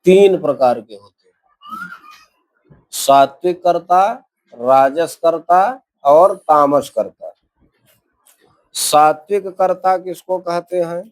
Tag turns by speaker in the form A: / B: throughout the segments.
A: तीन प्रकार के होते हैं, सात्विक कर्ता, राजस कर्ता और तामस कर्ता। सात्विक कर्ता किसको कहते हैं?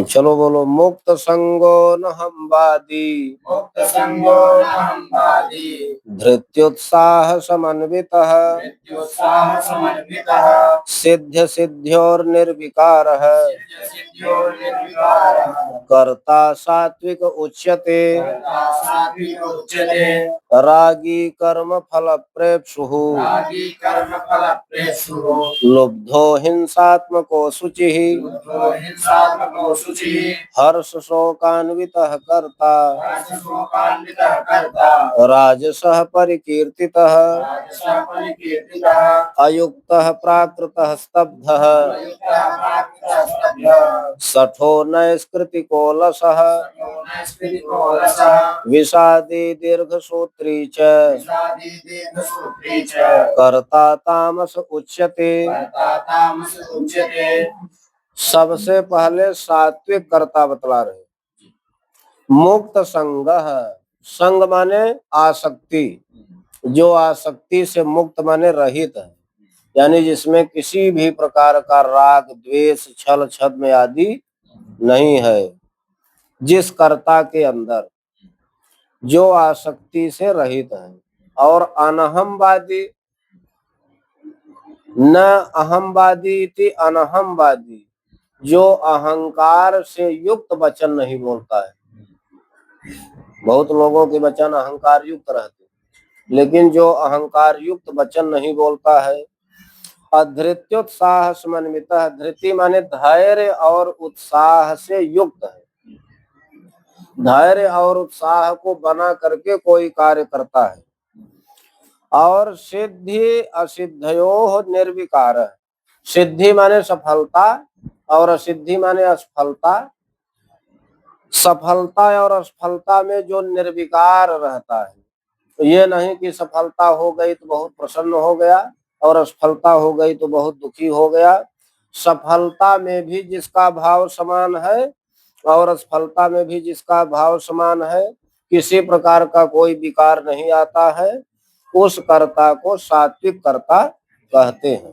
A: चलो बोलो। मुक्त संगो न हमवादी,
B: मुक्त संगो न हमवादी,
A: धृत्युत्साह समन्वितः,
B: धृत्युत्साह समन्वितः,
A: सिद्ध सिद्ध्योर निर्विकारः,
B: सिद्ध सिद्ध्यो निर्विकारः,
A: कर्ता सात्विक उच्यते,
B: कर्ता सात्विक उच्यते,
A: रागी कर्म फल प्रेप्सुः,
B: रागी कर्म फल प्रेप्सुः,
A: लुब्धो हिंसात्मको शुचिः,
B: लुब्धो हिंसात्मको शुचिः,
A: हर्ष शोकान्वितः कर्ता,
B: हर्ष शोकान्वितः कर्ता,
A: राजसः परिकीर्तितः,
B: राजसः परिकीर्तितः,
A: अयुक्तः प्राकृतः स्तब्धः,
B: अयुक्तः प्राकृतः स्तब्धः,
A: सठो नैष्कृतिको लसः,
B: नैष्कृतिको रसः,
A: विषादी दीर्घसूत्री च,
B: विषादी दीर्घसूत्री च,
A: कर्ता तामस उच्यते।
B: कर्ता तामस उच्यते।
A: सबसे पहले सात्विक कर्ता बतला रहे। मुक्त संग, संग माने आसक्ति, जो आसक्ति से मुक्त माने रहित है, यानी जिसमें किसी भी प्रकार का राग द्वेष छल छद्म आदि नहीं है। जिस कर्ता के अंदर जो आसक्ति से रहित है। और अनहमवादी, न अहमवादी इति अनहमवादी, जो अहंकार से युक्त वचन नहीं बोलता है। बहुत लोगों के वचन अहंकार युक्त रहते, लेकिन जो अहंकार युक्त वचन नहीं बोलता है। अधृत्योत्साह समन्वितः, धृति माने धैर्य और उत्साह से युक्त है। धैर्य और उत्साह को बना करके कोई कार्य करता है। और सिद्धि असिद्धयोः निर्विकार, सिद्धि माने सफलता और असिद्धि माने असफलता। सफलता और असफलता में जो निर्विकार रहता है, तो ये नहीं कि सफलता हो गई तो बहुत प्रसन्न हो गया और असफलता हो गई तो बहुत दुखी हो गया। सफलता में भी जिसका भाव समान है और असफलता में भी जिसका भाव समान है, किसी प्रकार का कोई विकार नहीं आता है, उस कर्ता को सात्विक कर्ता कहते हैं।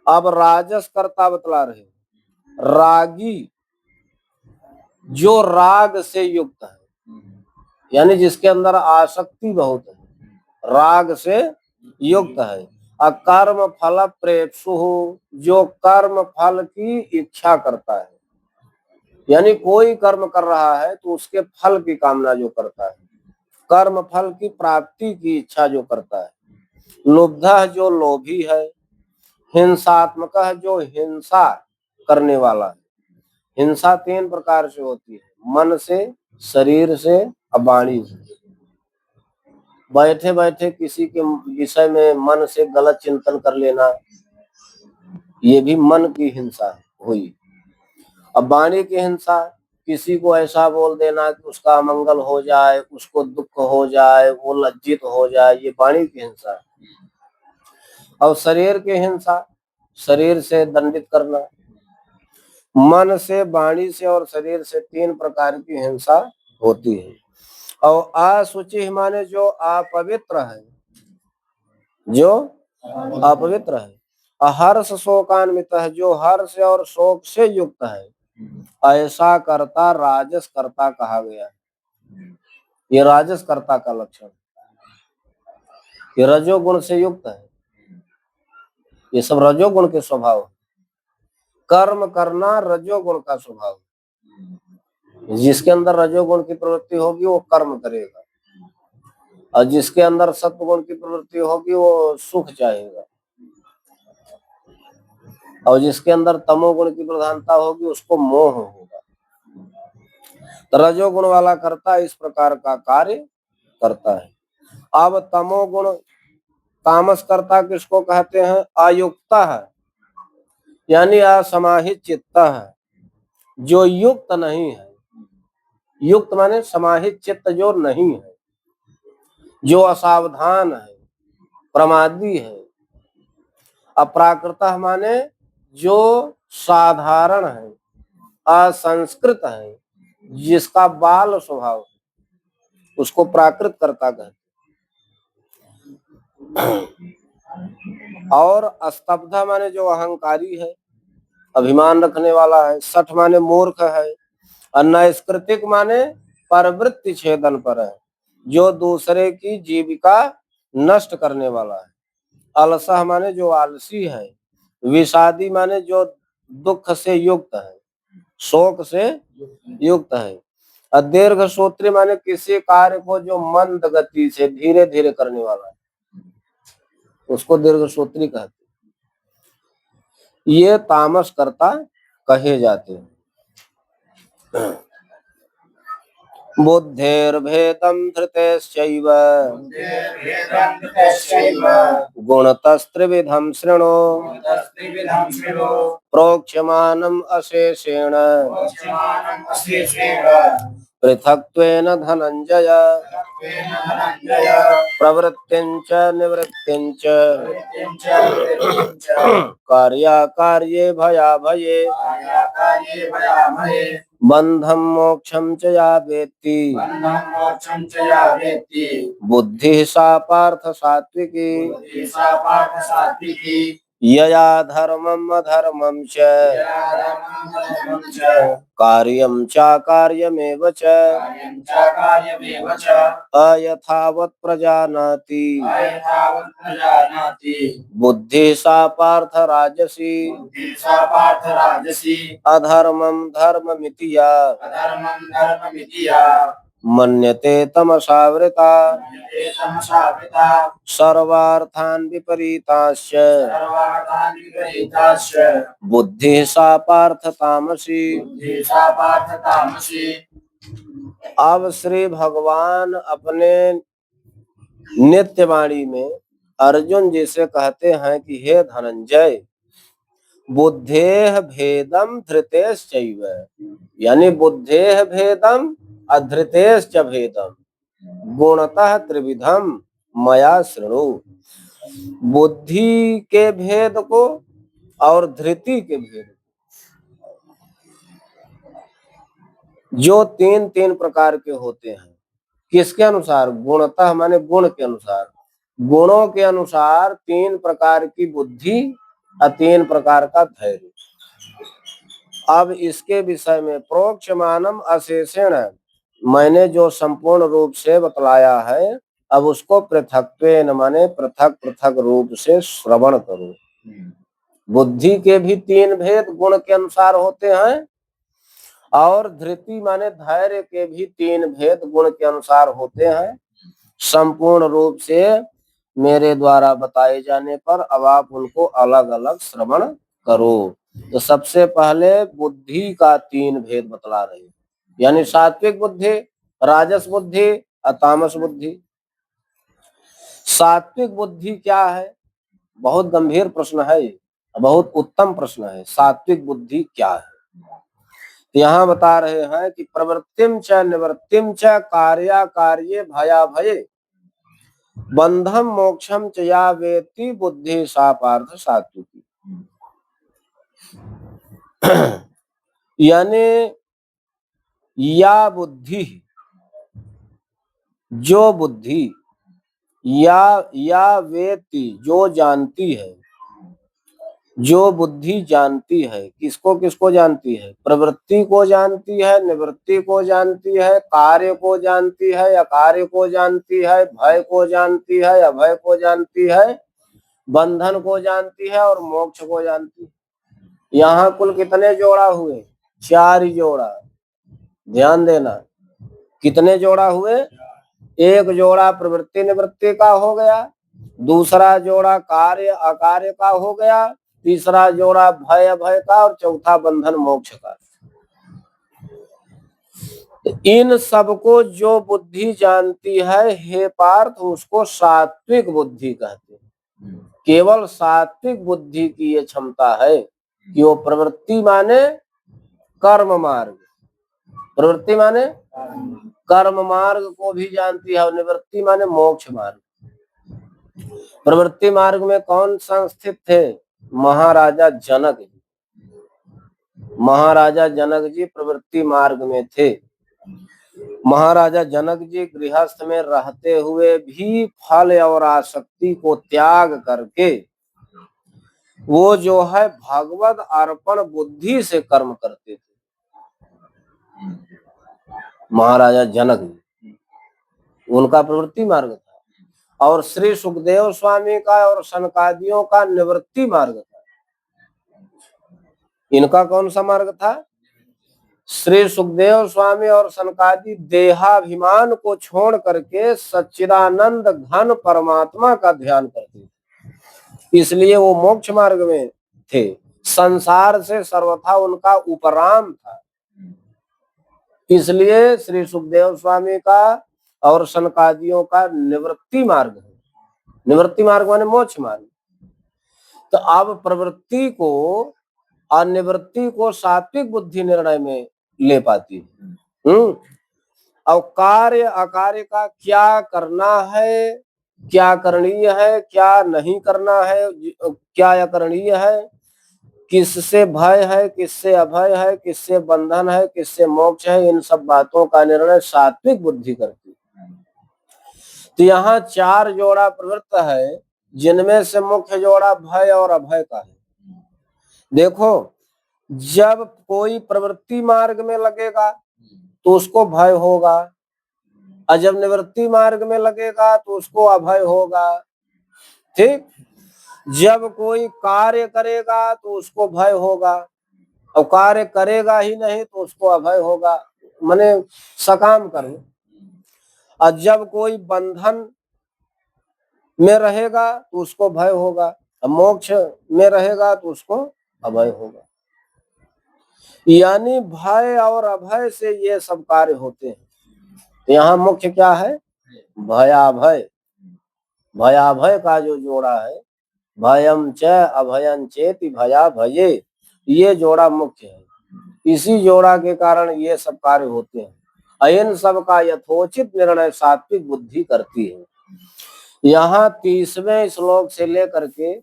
A: अब राजस कर्ता बतला रहे। रागी, जो राग से युक्त है, यानी जिसके अंदर आसक्ति बहुत है, राग से युक्त है। अकर्म फल प्रेप्सुः, जो कर्म फल की इच्छा करता है, यानी कोई कर्म कर रहा है तो उसके फल की कामना जो करता है, कर्म फल की प्राप्ति की इच्छा जो करता है। लुब्धः, जो लोभी है। हिंसात्मक, जो हिंसा करने वाला है। हिंसा तीन प्रकार से होती है, मन से, शरीर से और वाणी से। बैठे बैठे किसी के विषय में मन से गलत चिंतन कर लेना, ये भी मन की हिंसा हुई। अब वाणी की हिंसा, किसी को ऐसा बोल देना कि उसका अमंगल हो जाए, उसको दुख हो जाए, वो लज्जित हो जाए, ये वाणी की हिंसा है। और शरीर की हिंसा, शरीर से दंडित करना। मन से, वाणी से और शरीर से तीन प्रकार की हिंसा होती है। और असुचि माने जो अपवित्र है, जो अपवित्र है। हर्ष शोकान्वित है, जो हर्ष और शोक से युक्त है, ऐसा कर्ता राजस कर्ता कहा गया है। ये राजस कर्ता का लक्षण, ये रजोगुण से युक्त है। ये सब रजोगुण के स्वभाव है। कर्म करना रजोगुण का स्वभाव है। जिसके अंदर रजोगुण की प्रवृत्ति होगी वो कर्म करेगा, और जिसके अंदर सत्वगुण की प्रवृत्ति होगी वो सुख चाहेगा, और जिसके अंदर तमोगुण की प्रधानता होगी उसको मोह होगा। तो रजोगुण वाला कर्ता इस प्रकार का कार्य करता है। अब तमोगुण तामस कर्ता किसको कहते हैं? अयुक्ता है, यानी असमाहित चित्त है, जो युक्त नहीं है। युक्त माने समाहित चित्त जो नहीं है, जो असावधान है, प्रमादी है। अप्राकृतः माने जो साधारण है, असंस्कृत है, जिसका बाल स्वभाव उसको प्राकृत कर्ता कहते। और स्तब्ध माने जो अहंकारी है, अभिमान रखने वाला है। सठ माने मूर्ख है। और नैष्कृतिक माने प्रवृत्ति छेदन पर है, जो दूसरे की जीविका नष्ट करने वाला है। अलसह माने जो आलसी है। विषादी माने जो दुख से युक्त है, शोक से युक्त है। और दीर्घ सूत्री माने किसी कार्य को जो मंद गति से धीरे धीरे करने वाला है, उसको दीर्घ सूत्री कहते। ये तामस कर्ता कहे जाते हैं। बुद्धेर्भेदं धृतेश्चैव गुणतस्त्रिविधं शृणु प्रोक्ष्यमानम् अशेषेण पृथक्त्वेन धनञ्जय प्रवृत्तिं च निवृत्तिं च कार्याकार्ये भयाभये बंधं मोक्षं च या वेत्ति बुद्धिः सा पार्थ सात्विकी यया धर्मम् अधर्मं च कार्यं चाकार्यमेव च अयथावत् प्रजानाति बुद्धिः सा पार्थ राजसी अधर्मं धर्ममिति या मन्यते तमसावृता सर्वार्थान् विपरीताश्च बुद्धिः सा पार्थ तामसी। अब श्री भगवान अपने नित्य वाणी में अर्जुन जी से कहते हैं कि हे धनंजय, बुद्धेह भेदम धृतेश्चैव, यानी बुद्धेह भेदम अधृतेश्च भेदम गुणतः त्रिविधम मया शृणु। बुद्धि के भेद को और धृति के भेद जो तीन तीन प्रकार के होते हैं, किसके अनुसार? गुणतः माने गुण के अनुसार। गुणों के अनुसार तीन प्रकार की बुद्धि और तीन प्रकार का धैर्य। अब इसके विषय में प्रोक्षमानम अशेषेण, मैंने जो संपूर्ण रूप से बतलाया है, अब उसको पृथक्त्वेन माने पृथक पृथक रूप से श्रवण करो। बुद्धि के भी तीन भेद गुण के अनुसार होते हैं, और धृति माने धैर्य के भी तीन भेद गुण के अनुसार होते हैं। संपूर्ण रूप से मेरे द्वारा बताए जाने पर अब आप उनको अलग अलग श्रवण करो। तो सबसे पहले बुद्धि का तीन भेद बतला रहे हैं, यानी सात्विक बुद्धि, राजस बुद्धि और तामस बुद्धि। सात्विक बुद्धि क्या है? बहुत गंभीर प्रश्न है, बहुत उत्तम प्रश्न है। सात्विक बुद्धि क्या है? यहाँ बता रहे हैं कि प्रवृत्तिम च निवृत्तिम च कार्याकार्ये भयाभये बंधम मोक्षम च या वेत्ति बुद्धि सा पार्थ सात्विकी। यानी या बुद्धि, जो बुद्धि, या वेत्ति जो जानती है, जो बुद्धि जानती है। किसको किसको जानती है? प्रवृत्ति को जानती है, निवृत्ति को जानती है, कार्य को जानती है, अकार्य को जानती है, भय को जानती है, अभय को जानती है, बंधन को जानती है और मोक्ष को जानती है। यहाँ कुल कितने जोड़ा हुए? 4 ही जोड़ा। ध्यान देना, कितने जोड़ा हुए? एक जोड़ा प्रवृत्ति निवृत्ति का हो गया, दूसरा जोड़ा कार्य अकार्य का हो गया, तीसरा जोड़ा भय अभय का, और चौथा बंधन मोक्ष का। इन सबको जो बुद्धि जानती है, हे पार्थ, उसको सात्विक बुद्धि कहते हैं। केवल सात्विक बुद्धि की ये क्षमता है कि वो प्रवृत्ति माने कर्म मार्ग, प्रवृत्ति माने कर्म मार्ग को भी जानती है, और निवृत्ति माने मोक्ष मार्ग। प्रवृत्ति मार्ग में कौन संस्थित थे? महाराजा जनक जी। महाराजा जनक जी प्रवृत्ति मार्ग में थे। महाराजा जनक जी गृहस्थ में रहते हुए भी फल और आसक्ति को त्याग करके वो जो है भगवत अर्पण बुद्धि से कर्म करते थे। महाराजा जनक जी, उनका प्रवृत्ति मार्ग था, और श्री सुखदेव स्वामी का और सनकादियों का निवृत्ति मार्ग था। इनका कौन सा मार्ग था? श्री सुखदेव स्वामी और सनकादि देहाभिमान को छोड़ करके सच्चिदानंद घन परमात्मा का ध्यान करते थे, इसलिए वो मोक्ष मार्ग में थे। संसार से सर्वथा उनका उपराम था, इसलिए श्री सुखदेव स्वामी का और सनकादियों का निवृत्ति मार्ग है। निवृत्ति मार्ग माने मोक्ष मार्ग। तो अब प्रवृत्ति को और निवृत्ति को सात्विक बुद्धि निर्णय में ले पाती है। और कार्य अकार्य का क्या करना है, क्या करणीय है, क्या नहीं करना है, क्या अकरणीय है, किससे भय है, किससे अभय है, किससे बंधन है, किससे मोक्ष है, इन सब बातों का निर्णय सात्विक बुद्धि करती है। तो यहाँ 4 जोड़ा प्रवृत्त है, जिनमें से मुख्य जोड़ा भय और अभय का है। देखो, जब कोई प्रवृत्ति मार्ग में लगेगा तो उसको भय होगा, और जब निवृत्ति मार्ग में लगेगा तो उसको अभय होगा। ठीक, जब कोई कार्य करेगा तो उसको भय होगा, और कार्य करेगा ही नहीं तो उसको अभय होगा, माने सकाम कर्म। और जब कोई बंधन में रहेगा तो उसको भय होगा, और मोक्ष में रहेगा तो उसको अभय होगा। यानी भय और अभय से ये सब कार्य होते हैं। यहाँ मुख्य क्या है? भयाभय। भयाभय का जो जोड़ा है, भयम च अभयं चेति भया भये, ये जोड़ा मुख्य है। इसी जोड़ा के कारण ये सब कार्य होते हैं। इन सब का यथोचित निर्णय सात्विक बुद्धि करती है। यहाँ 30वें श्लोक से लेकर के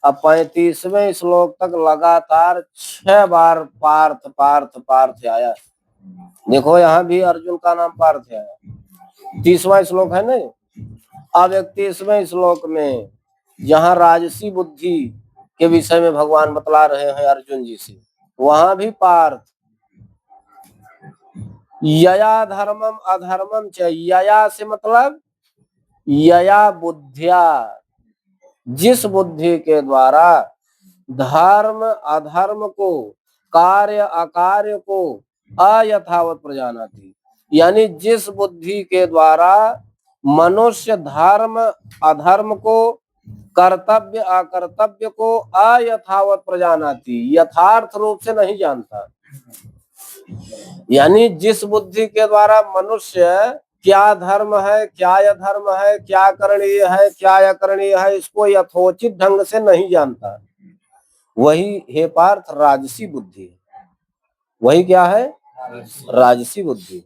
A: अब 35वें श्लोक तक लगातार 6 बार पार्थ पार्थ पार्थ आया। देखो, यहाँ भी अर्जुन का नाम पार्थ आया। 30वां श्लोक है ना। अब 31वें श्लोक में जहाँ राजसी बुद्धि के विषय में भगवान बतला रहे हैं अर्जुन जी से, वहां भी पार्थ। यया धर्मम अधर्मम च, यया से मतलब यया बुद्धिया, जिस बुद्धि के द्वारा धर्म अधर्म को, कार्य अकार्य को अयथावत प्रजानाति, यानी जिस बुद्धि के द्वारा मनुष्य धर्म अधर्म को, कर्तव्य अकर्तव्य को अयथावत प्रजानाति, यथार्थ रूप से नहीं जानता। यानी जिस बुद्धि के द्वारा मनुष्य क्या धर्म है, क्या अधर्म है, क्या करणीय है, क्या अकरणीय है, इसको यथोचित ढंग से नहीं जानता, वही हे पार्थ राजसी बुद्धि है। वही क्या है? राजसी बुद्धि।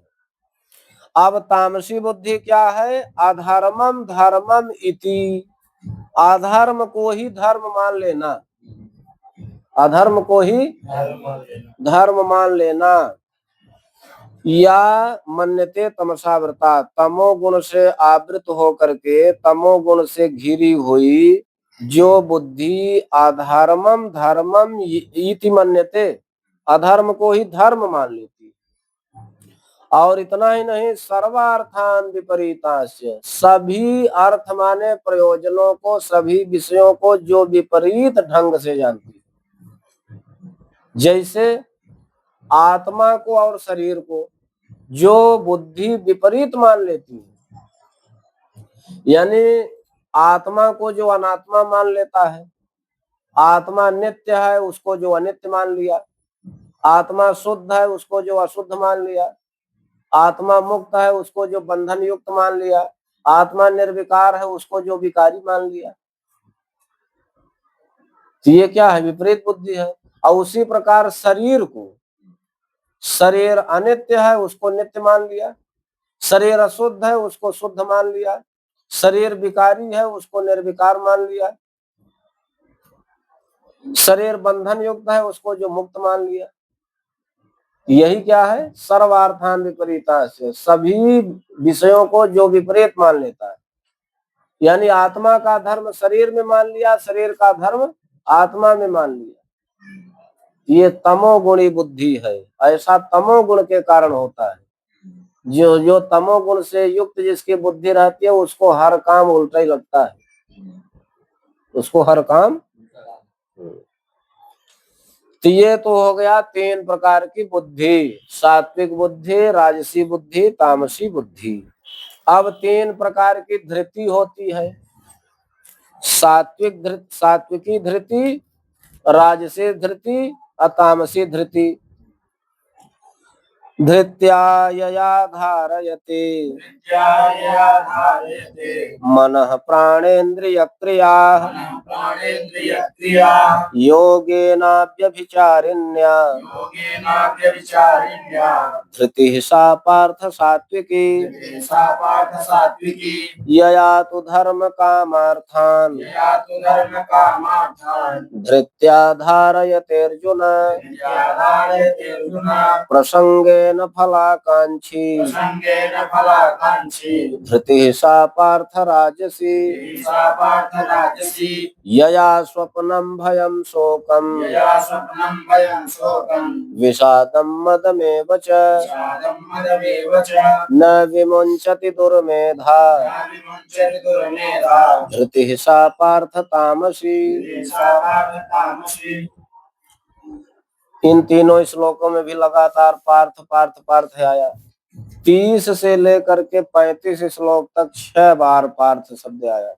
A: अब तामसी बुद्धि क्या है? अधर्मम धर्मम इति, अधर्म को ही धर्म मान लेना, अधर्म को ही धर्म मान लेना। या मन्यते तमसावृता, तमोगुण से आवृत होकर के, तमोगुण से घिरी हुई जो बुद्धि अधर्मम धर्मम इति मन्यते, अधर्म को ही धर्म मान लेती। और इतना ही नहीं, सर्वार्थान विपरीतास्य, सभी अर्थ माने प्रयोजनों को, सभी विषयों को जो विपरीत ढंग से जानती। जैसे आत्मा को और शरीर को जो बुद्धि विपरीत मान लेती है, यानी आत्मा को जो अनात्मा मान लेता है, आत्मा नित्य है उसको जो अनित्य मान लिया, आत्मा शुद्ध है उसको जो अशुद्ध मान लिया, आत्मा मुक्त है उसको जो बंधन युक्त मान लिया, आत्मा निर्विकार है उसको जो विकारी मान लिया। तो ये क्या है? विपरीत बुद्धि है। और उसी प्रकार शरीर को, शरीर अनित्य है उसको नित्य मान लिया, शरीर अशुद्ध है उसको शुद्ध मान लिया, शरीर विकारी है उसको निर्विकार मान लिया, शरीर बंधन युक्त है उसको जो मुक्त मान लिया। यही क्या है? सर्वार्थान विपरीता से, सभी विषयों को जो विपरीत मान लेता है, यानी आत्मा का धर्म शरीर में मान लिया, शरीर का धर्म आत्मा में मान लिया, ये तमोगुणी बुद्धि है। ऐसा तमोगुण के कारण होता है। जो तमोगुण से युक्त जिसकी बुद्धि रहती है उसको हर काम उल्टा ही लगता है, उसको हर काम। तो ये तो हो गया 3 प्रकार की बुद्धि, सात्विक बुद्धि, राजसी बुद्धि, तामसी बुद्धि। अब 3 प्रकार की धृति होती है, सात्विकी धृति, राजसी धृति, तामसी धृति। धृत्या यया धारयते मनः प्राणेन्द्रिय क्रियाः योगेनाव्यभिचारिण्या धृतिः सा पार्थ सात्विकी यया तु धर्म कामार्थान् धृत्या धारयते अर्जुन प्रसंगेन फलाकांक्षी धृतिः सा पार्थ राजसी यया स्वप्नं भयं शोकं विषादं मदमेव च न विमुञ्चति दुर्मेधा धृतिः सा पार्थ तामसी। इन तीनों श्लोकों में भी लगातार पार्थ पार्थ पार्थ आया। 30 से लेकर के 35 श्लोक तक 6 बार पार्थ शब्द आया,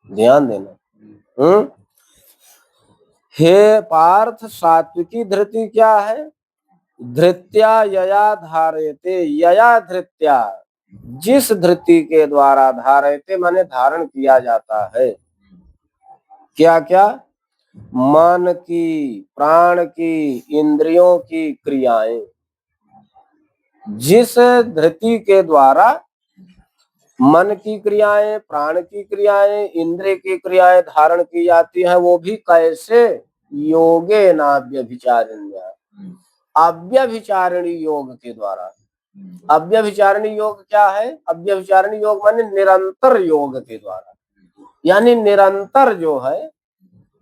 A: ध्यान देना। हे पार्थ, सात्विकी धृति क्या है? धृत्या यया धारयते, यया धृत्या, जिस धृति के द्वारा, धारयते माने धारण किया जाता है, क्या क्या? मन की, प्राण की, इंद्रियों की क्रियाएं, जिस धृति के द्वारा मन की क्रियाएं, प्राण की क्रियाएं, इंद्रिय की क्रियाएं धारण की जाती हैं, वो भी कैसे? योगेनाव्यभिचारिण्या, अव्यभिचारिणी योग के द्वारा। अव्यभिचारिणी योग क्या है? अव्यभिचारिणी योग माने निरंतर योग के द्वारा, यानी निरंतर जो है,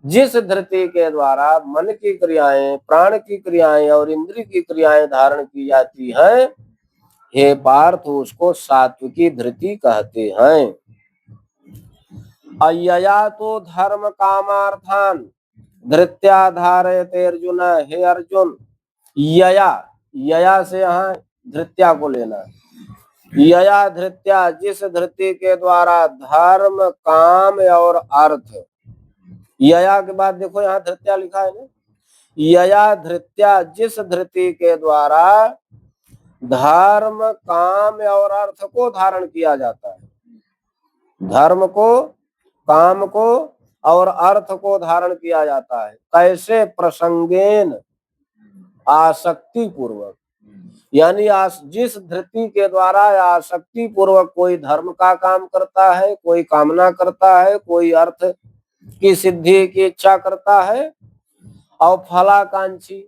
A: जिस धृति के द्वारा मन की क्रियाएं, प्राण की क्रियाएं और इंद्रिय की क्रियाएं धारण की जाती हैं, हे पार्थ, उसको सात्विकी धृति कहते हैं। अयया तो धर्म कामार्थान धृत्या धारयते अर्जुन, हे अर्जुन, यया, यया से यहाँ धृत्या को लेना, यया धृत्या, जिस धृति के द्वारा धर्म, काम और अर्थ, यया के बाद देखो यहाँ धृत्या लिखा है ना, यया धृत्या, जिस धृति के द्वारा धर्म, काम और अर्थ को धारण किया जाता है, धर्म को, काम को और अर्थ को धारण किया जाता है। कैसे? प्रसंगेन, आसक्ति पूर्वक, यानी जिस धृति के द्वारा आसक्ति पूर्वक कोई धर्म का काम करता है, कोई कामना करता है, कोई अर्थ की सिद्धि की इच्छा करता है, और फलाकांक्षी,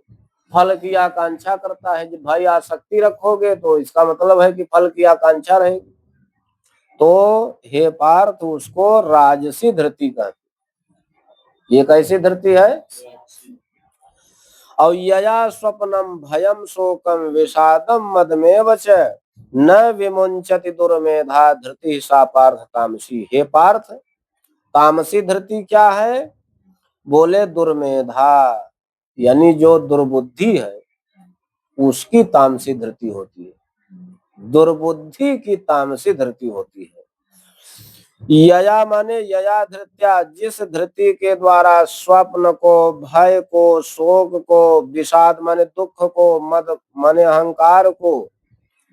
A: फल की आकांक्षा करता है। जब भाई आसक्ति रखोगे तो इसका मतलब है कि फल की आकांक्षा रहेगी। तो हे पार्थ, उसको राजसी धृति कहते। ये कैसी धृति है? और यया स्वप्नम भयम शोकम विषादम मदमेव च न विमुञ्चति दुर्मेधा धृति सा पार्थ तामसी। हे पार्थ, तामसी धृति क्या है? बोले दुर्मेधा, यानी जो दुर्बुद्धि है उसकी तामसी धृति होती है, दुर्बुद्धि की तामसी धृति होती है। यया माने यया धृत्या, जिस धृति के द्वारा स्वप्न को, भय को, शोक को, विषाद माने दुख को, मद माने अहंकार को,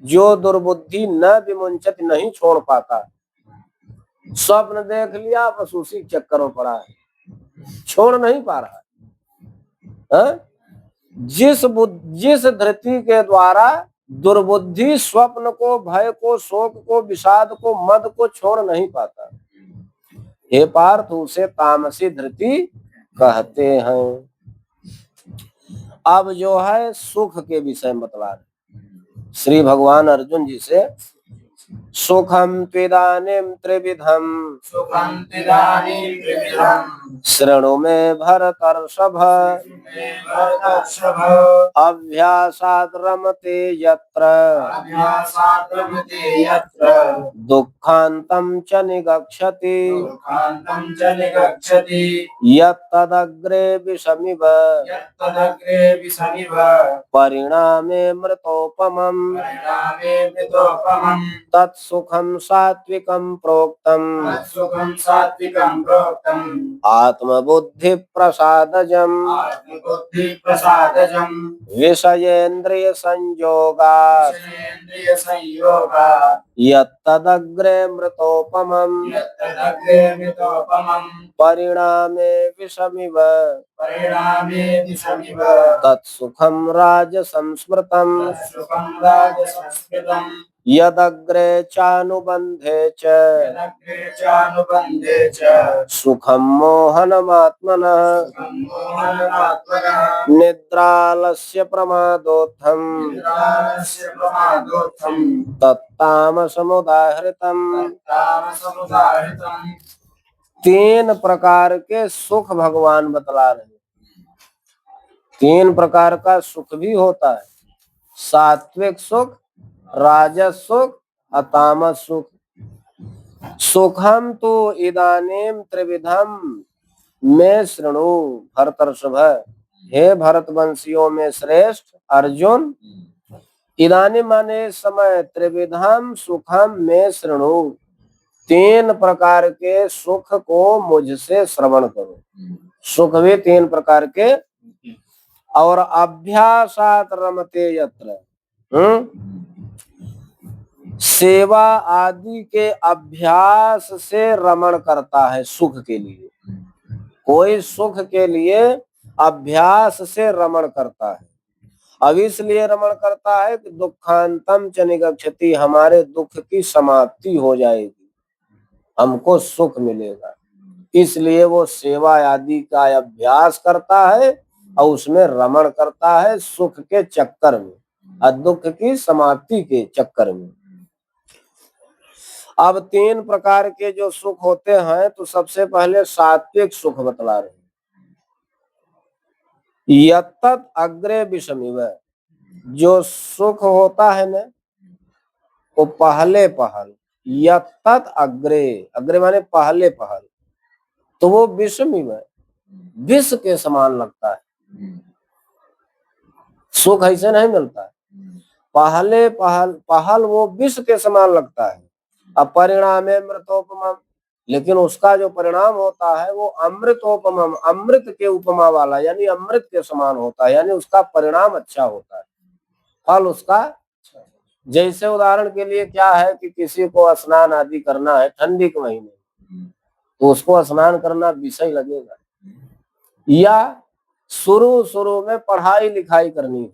A: जो दुर्बुद्धि न विमुंचत, नहीं छोड़ पाता। स्वप्न देख लिया, बस उसी चक्कर में पड़ा है, छोड़ नहीं पा रहा है। जिस धृति के द्वारा दुर्बुद्धि स्वप्न को, भय को, शोक को, विषाद को, मद को छोड़ नहीं पाता, हे पार्थ, उसे तामसी धृति कहते हैं। अब जो है सुख के विषय में बतला रहे श्री भगवान अर्जुन जी से। सुखम त्विदानीं त्रिविधम
B: सुखं तिदानीं त्रिविधम्
A: शृणु मे भरतर्षभ
B: भरतर्षभ
A: अभ्यासाद् रमते यत्र
B: अभ्यासात् रमते यत्र
A: दुःखान्तं च निगच्छति
B: दुःखान्तं च निगच्छति
A: यत्तदग्रे विषमिव
B: यत्तदग्रे विषमिव
A: परिणामे मृतोपमम्
B: परिणामे मृतोपमम्
A: तत्सुखं सात्विकं प्रोक्तम्
B: तत्सुखं सात्विकं प्रोक्तम्
A: आत्मबुद्धि प्रसादजम्
B: आत्मबुद्धिप्रसादजम्
A: विषयेन्द्रिय संयोगात्
B: विषयेन्द्रिय संयोगात्
A: यत्तदग्रे मृतोपमम्
B: यत्तदग्रे मृतोपमम्
A: परिणामे विषमिव
B: परिणामे विषमिव
A: तत्सुखं राजसंस्मृतम्
B: तत्सुखं राजसंस्कृतम्
A: यदग्रे चानुबन्धे च
B: यदग्रे चानुबन्धे च
A: सुखं मोहनमात्मनः
B: सुखं मोहनमात्मनः
A: निद्रालस्य प्रमादोत्थम्
B: निद्रालस्य प्रमादोत्थम्
A: तत्तामसमुदाहृतम्।
B: तामसमुदाहृतम्
A: 3 प्रकार के सुख भगवान बतला रहे हैं। 3 प्रकार का सुख भी होता है, सात्विक सुख, राजस सुख और तामस सुख। सुखम तो इदानीं त्रिविधम में शृणु भरतर्षभ। हे भरतवंशियों में श्रेष्ठ अर्जुन, इदानीं माने समय, त्रिविधम सुखम में शृणु, 3 प्रकार के सुख को मुझसे श्रवण करो। सुख भी 3 प्रकार के। और अभ्यासात रमते यत्र, सेवा आदि के अभ्यास से रमण करता है सुख के लिए। कोई सुख के लिए अभ्यास से रमण करता है। अब इसलिए रमण करता है कि दुखांतम च निगच्छति, हमारे दुख की समाप्ति हो जाएगी, हमको सुख मिलेगा। इसलिए वो सेवा आदि का अभ्यास करता है और उसमें रमण करता है सुख के चक्कर में और दुख की समाप्ति के चक्कर में। अब 3 प्रकार के जो सुख होते हैं, तो सबसे पहले सात्विक सुख बतला रहे हैं। यत्तत् अग्रे विषमिव, जो सुख होता है ना वो पहले पहल, यत्तत् अग्रे, अग्रे माने पहले पहल, तो वो विषमिव, विष के समान लगता है। सुख ऐसे नहीं मिलता है, पहले पहल वो विष के समान लगता है। अब परिणामे मृतोपमम, लेकिन उसका जो परिणाम होता है वो अमृतोपमम, अमृत के उपमा वाला, यानी अमृत के समान होता है, यानी उसका परिणाम अच्छा होता है, फल उसका। जैसे उदाहरण के लिए क्या है कि किसी को स्नान आदि करना है ठंडी के महीने, तो उसको स्नान करना विषय लगेगा। या शुरू में पढ़ाई लिखाई करनी है,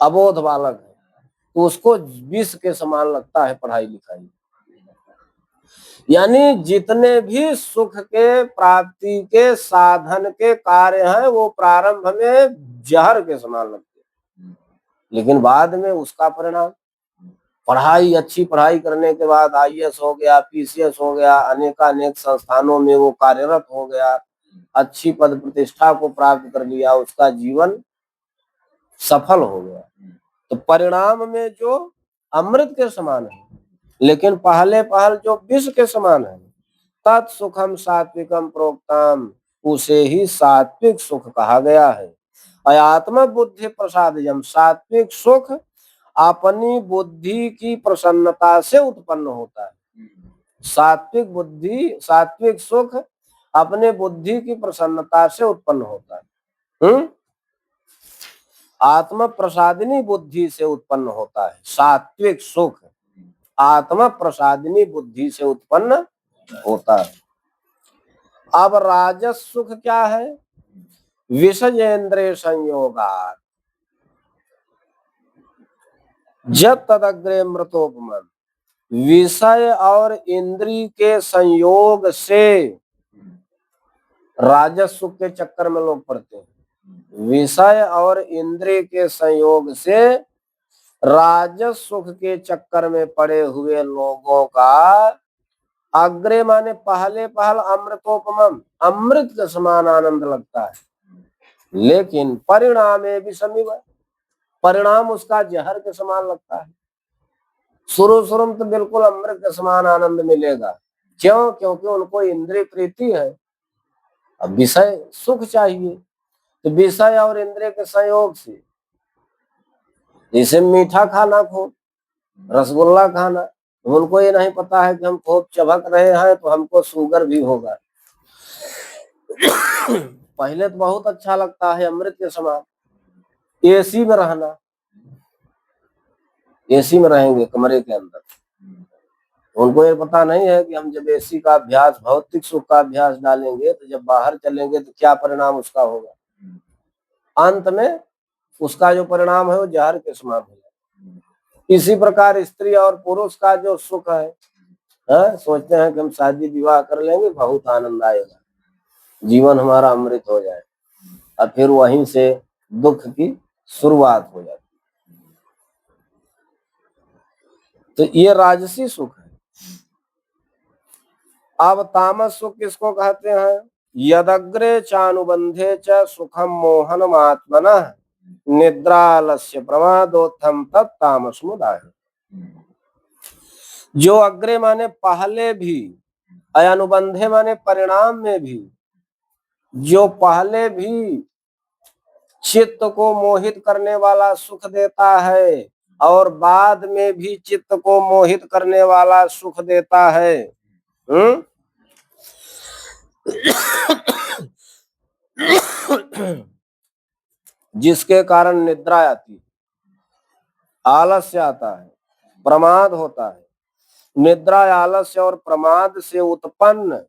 A: अबोध बालक है, तो उसको विष के समान लगता है पढ़ाई लिखाई। यानी जितने भी सुख के प्राप्ति के साधन के कार्य हैं वो प्रारंभ में जहर के समान लगते हैं, लेकिन बाद में उसका परिणाम, पढ़ाई, अच्छी पढ़ाई करने के बाद IAS हो गया, PCS हो गया, अनेकानेक संस्थानों में वो कार्यरत हो गया, अच्छी पद प्रतिष्ठा को प्राप्त कर लिया, उसका जीवन सफल हो गया, तो परिणाम में जो अमृत के समान है, लेकिन पहले पहल जो विष के समान है, तत्सुखम सात्विकम प्रोक्तम, उसे ही सात्विक सुख कहा गया है। आत्म बुद्धि प्रसादजम, सात्विक सुख अपनी बुद्धि की प्रसन्नता से उत्पन्न होता है। सात्विक सुख अपने बुद्धि की प्रसन्नता से उत्पन्न होता है। आत्म प्रसादिनी बुद्धि से उत्पन्न होता है सात्विक सुख, आत्म प्रसादिनी बुद्धि से उत्पन्न होता है। अब राजस सुख क्या है? विषयेन्द्रिय संयोगात् जब तदग्रे मृतोपमम्, विषय और इंद्रिय के संयोग से राजस सुख के चक्कर में लोग पड़ते हैं। विषय और इंद्रिय के संयोग से राजस सुख के चक्कर में पड़े हुए लोगों का अग्रे माने पहले पहल अमृतोपमम, अमृत के समान आनंद लगता है, लेकिन परिणामे विषमिव, परिणाम उसका जहर के समान लगता है। शुरू में तो बिल्कुल अमृत के समान आनंद मिलेगा, क्यों? क्योंकि उनको इंद्रिय प्रीति है, अब विषय सुख चाहिए, तो विषय और इंद्रिय के संयोग से, जैसे मीठा खाना खूब, रसगुल्ला खाना, तो उनको ये नहीं पता है कि हम खूब चबक रहे हैं तो हमको शुगर भी होगा। पहले तो बहुत अच्छा लगता है अमृत के समान। एसी में रहना, एसी में रहेंगे कमरे के अंदर, उनको ये पता नहीं है कि हम जब एसी का अभ्यास, भौतिक सुख का अभ्यास डालेंगे तो जब बाहर चलेंगे तो क्या परिणाम उसका होगा। अंत में उसका जो परिणाम है वो जहर के समान होगा। इसी प्रकार स्त्री और पुरुष का जो सुख है, सोचते हैं कि हम शादी विवाह कर लेंगे, बहुत आनंद आएगा, जीवन हमारा अमृत हो जाए, और फिर वहीं से दुख की शुरुआत हो जाती। तो ये राजसी सुख है। अब तामस सुख किसको कहते हैं? यदग्रे चानुबंधे च सुखम मोहनम आत्मनः निद्रालस्य प्रमादोत्थम तत्तामसमुदाय। जो अग्रे माने पहले भी, अनुबंधे माने परिणाम में भी, जो पहले भी चित्त को मोहित करने वाला सुख देता है और बाद में भी चित्त को मोहित करने वाला सुख देता है, जिसके कारण निद्रा आती है, आलस्य आता है, प्रमाद होता है। निद्रा, आलस्य और प्रमाद से उत्पन्न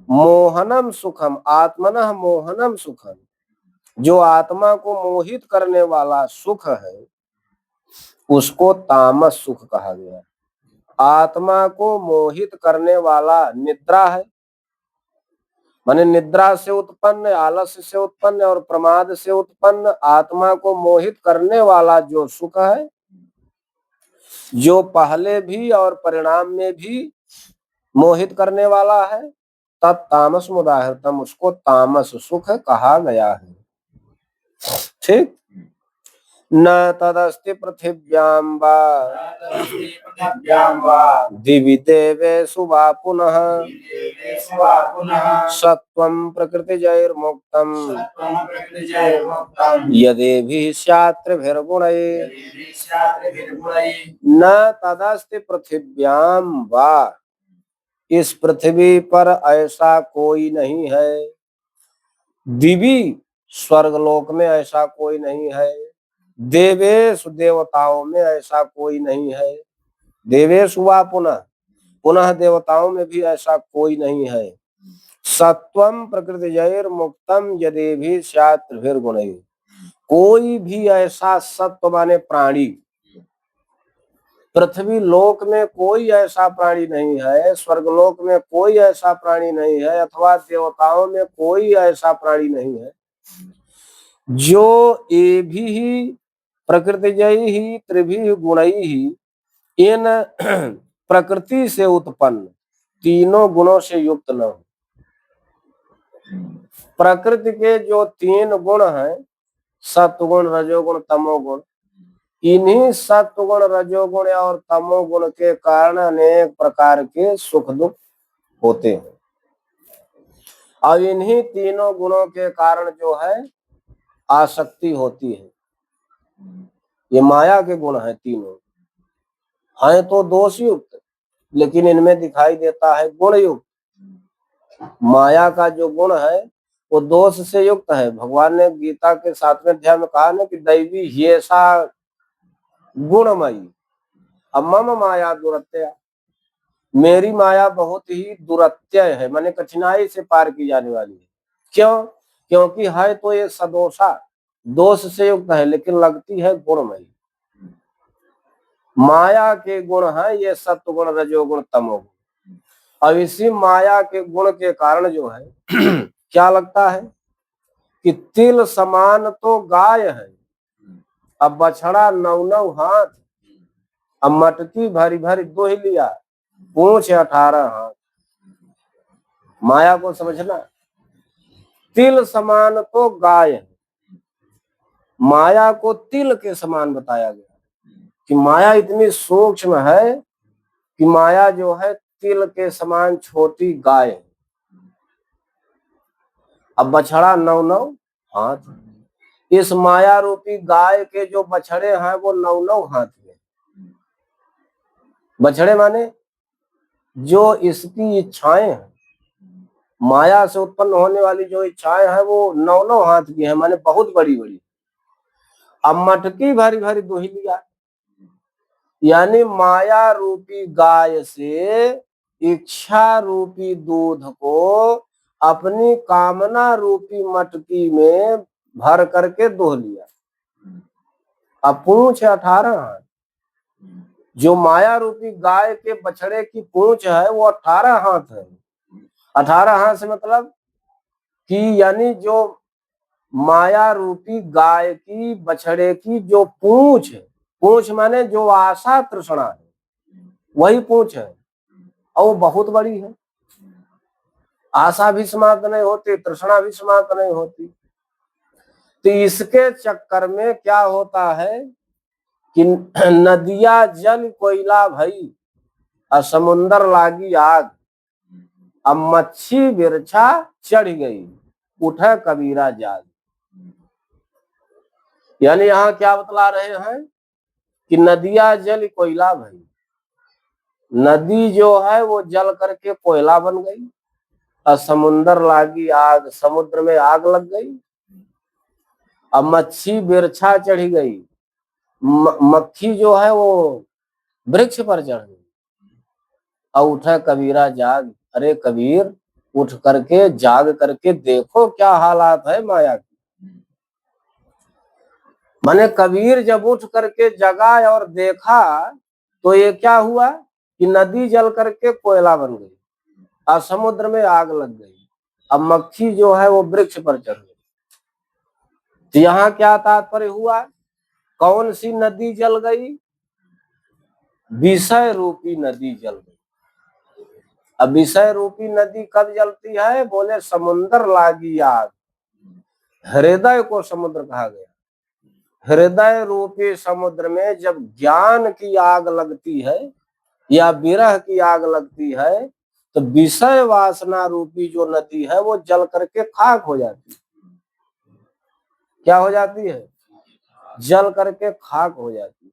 A: मोहनम सुखम आत्मनः मोहनम सुखम, जो आत्मा को मोहित करने वाला सुख है उसको तामस सुख कहा गया। आत्मा को मोहित करने वाला निद्रा है, माने निद्रा से उत्पन्न, आलस्य से उत्पन्न और प्रमाद से उत्पन्न आत्मा को मोहित करने वाला जो सुख है, जो पहले भी और परिणाम में भी मोहित करने वाला है, तत्तामस मुदाहृतम, उसको तामस सुख कहा गया है। ठीक। न तदस्ति पृथिव्यां वा दिवि देवेषु वा पुनः सत्वं प्रकृतिजैर्मुक्तं यदेभिः स्यात् त्रिभिर्गुणैः। न तदस्ति पृथिव्यां वा, इस पृथ्वी पर ऐसा कोई नहीं है, दिवी स्वर्गलोक में ऐसा कोई नहीं है, देवेश देवताओं में ऐसा कोई नहीं है, देवेश हुआ पुनः, पुनः देवताओं में भी ऐसा कोई नहीं है। सत्वम प्रकृतिजैर मुक्तम यदेभिः स्यात् त्रिभिर्गुणैः, कोई भी ऐसा सत्व माने प्राणी, पृथ्वी लोक में कोई ऐसा प्राणी नहीं है, स्वर्गलोक में कोई ऐसा प्राणी नहीं है, अथवा देवताओं में कोई ऐसा प्राणी नहीं है जो ये भी प्रकृतिजैहि त्रिभिः गुणैहि, इन प्रकृति से उत्पन्न तीनों गुणों से युक्त न हो। प्रकृति के जो तीन गुण हैं, सत्वगुण, रजोगुण, तमोगुण, इन्हीं सत्वगुण, रजोगुण और तमोगुण के कारण अनेक प्रकार के सुख दुख होते हैं। और इन्हीं तीनों गुणों के कारण जो है आसक्ति होती है। ये माया के गुण हैं तीनों, हैं तो दोष युक्त, लेकिन इनमें दिखाई देता है गुण युक्त। माया का जो गुण है वो दोष से युक्त है। भगवान ने गीता के 7वें अध्याय में कहा ना कि दैवी ह्येषा गुणमयी मम माया दुरत्या, मेरी माया बहुत ही दुरत्यय है, माने कठिनाई से पार की जाने वाली है। क्यों? क्योंकि है तो ये सदोषा, दोष से युक्त है, लेकिन लगती है गुणमयी। माया के गुण है ये सत्वगुण, रजोगुण, तमोगुण। अब इसी माया के गुण के कारण जो है क्या लगता है कि तिल समान तो गाय है, अब बछड़ा 9 हाथ, अब मटकी भरी भरी दोह लिया, पूंछ 18 हाथ। माया को समझना, तिल समान तो गाय है, माया को तिल के समान बताया गया कि माया इतनी सूक्ष्म है कि माया जो है तिल के समान छोटी गाय है। अब बछड़ा 9 हाथ, इस माया रूपी गाय के जो बछड़े हैं वो 9 हाथ के। बछड़े माने जो इसकी इच्छाएं हैं, माया से उत्पन्न होने वाली जो इच्छाएं हैं वो 9 हाथ की है, माने बहुत बड़ी बड़ी। अब मटकी भरी भरी दोही लिया, यानी माया रूपी गाय से इच्छा रूपी दूध को अपनी कामना रूपी मटकी में भर करके दोह लिया। अब पूंछ 18 हाथ, जो माया रूपी गाय के बछड़े की पूंछ है वो 18 हाथ है। 18 हाथ से मतलब कि यानी जो माया रूपी गाय की बछड़े की जो पूंछ है, पूंछ माने जो आशा तृष्णा है, वही पूंछ है और वो बहुत बड़ी है। आशा भी समाप्त नहीं होती, तृष्णा भी समाप्त नहीं होती। तो इसके चक्कर में क्या होता है कि नदिया जल कोयला भई और समुंदर लागी आग, अब मच्छी बिरछा चढ़ गई, उठे कबीरा जाग। यानी यहाँ क्या बतला रहे हैं कि नदिया जल कोयला भई, नदी जो है वो जल करके कोयला बन गई, और समुंदर लागी आग, समुद्र में आग लग गई। अब मच्छी बिरछा चढ़ी गई, मक्खी जो है वो वृक्ष पर चढ़ गई। और उठे कबीरा जाग, अरे कबीर उठ करके जाग करके देखो क्या हालात है माया की। माने कबीर जब उठ करके जगा और देखा तो ये क्या हुआ कि नदी जल करके कोयला बन गई और समुद्र में आग लग गई। अब मक्खी जो है वो वृक्ष पर चढ़ गई। तो यहाँ क्या तात्पर्य हुआ, कौन सी नदी जल गई? विषय रूपी नदी जल गई। अब विषय रूपी नदी कब जलती है? बोले समुद्र लागी आग, हृदय को समुद्र कहा गया। हृदय रूपी समुद्र में जब ज्ञान की आग लगती है या विरह की आग लगती है तो विषय वासना रूपी जो नदी है वो जल करके खाक हो जाती है। क्या हो जाती है? जल करके खाक हो जाती है।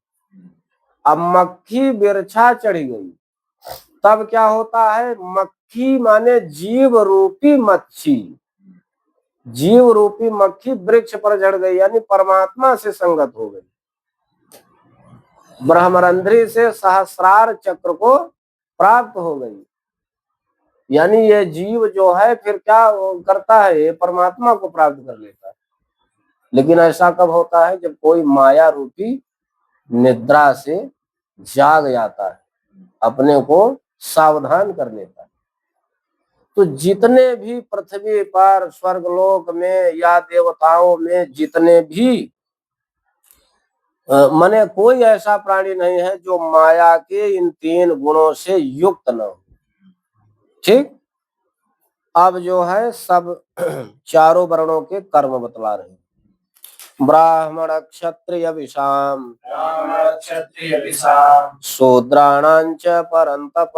A: अब मक्खी बिरछा चढ़ी गई, तब क्या होता है? मक्खी माने जीव रूपी मच्छी, जीव रूपी मक्खी वृक्ष पर चढ़ गई, यानी परमात्मा से संगत हो गई, ब्रह्मरंध्री से सहस्रार चक्र को प्राप्त हो गई। यानी ये जीव जो है फिर क्या करता है? ये परमात्मा को प्राप्त कर लेता है। लेकिन ऐसा कब होता है? जब कोई माया रूपी निद्रा से जाग जाता है, अपने को सावधान कर लेता है। तो जितने भी पृथ्वी पर स्वर्गलोक में या देवताओं में जितने भी माने कोई ऐसा प्राणी नहीं है जो माया के इन 3 गुणों से युक्त न हो। ठीक, अब जो है सब चारों वर्णों के कर्म बतला रहे हैं। ब्राह्मण क्षत्रिय विषाम शूद्राणांच परंतप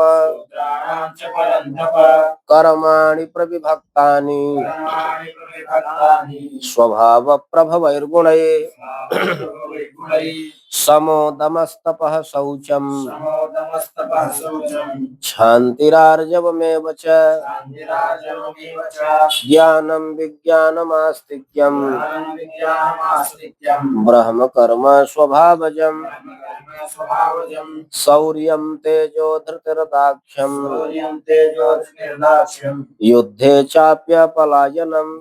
A: कर्माणि प्रविभक्तानि स्वभाव प्रभवैर्गुणैः समोदमस्तपः शौचम् क्षान्तिरार्जवमेव च ज्ञानं विज्ञानमास्तिक्यम् ब्रह्म कर्म स्वभावजम् शौर्यं तेजो धृतिरदाक्ष्यम् युद्धे चाप्यपलायनम्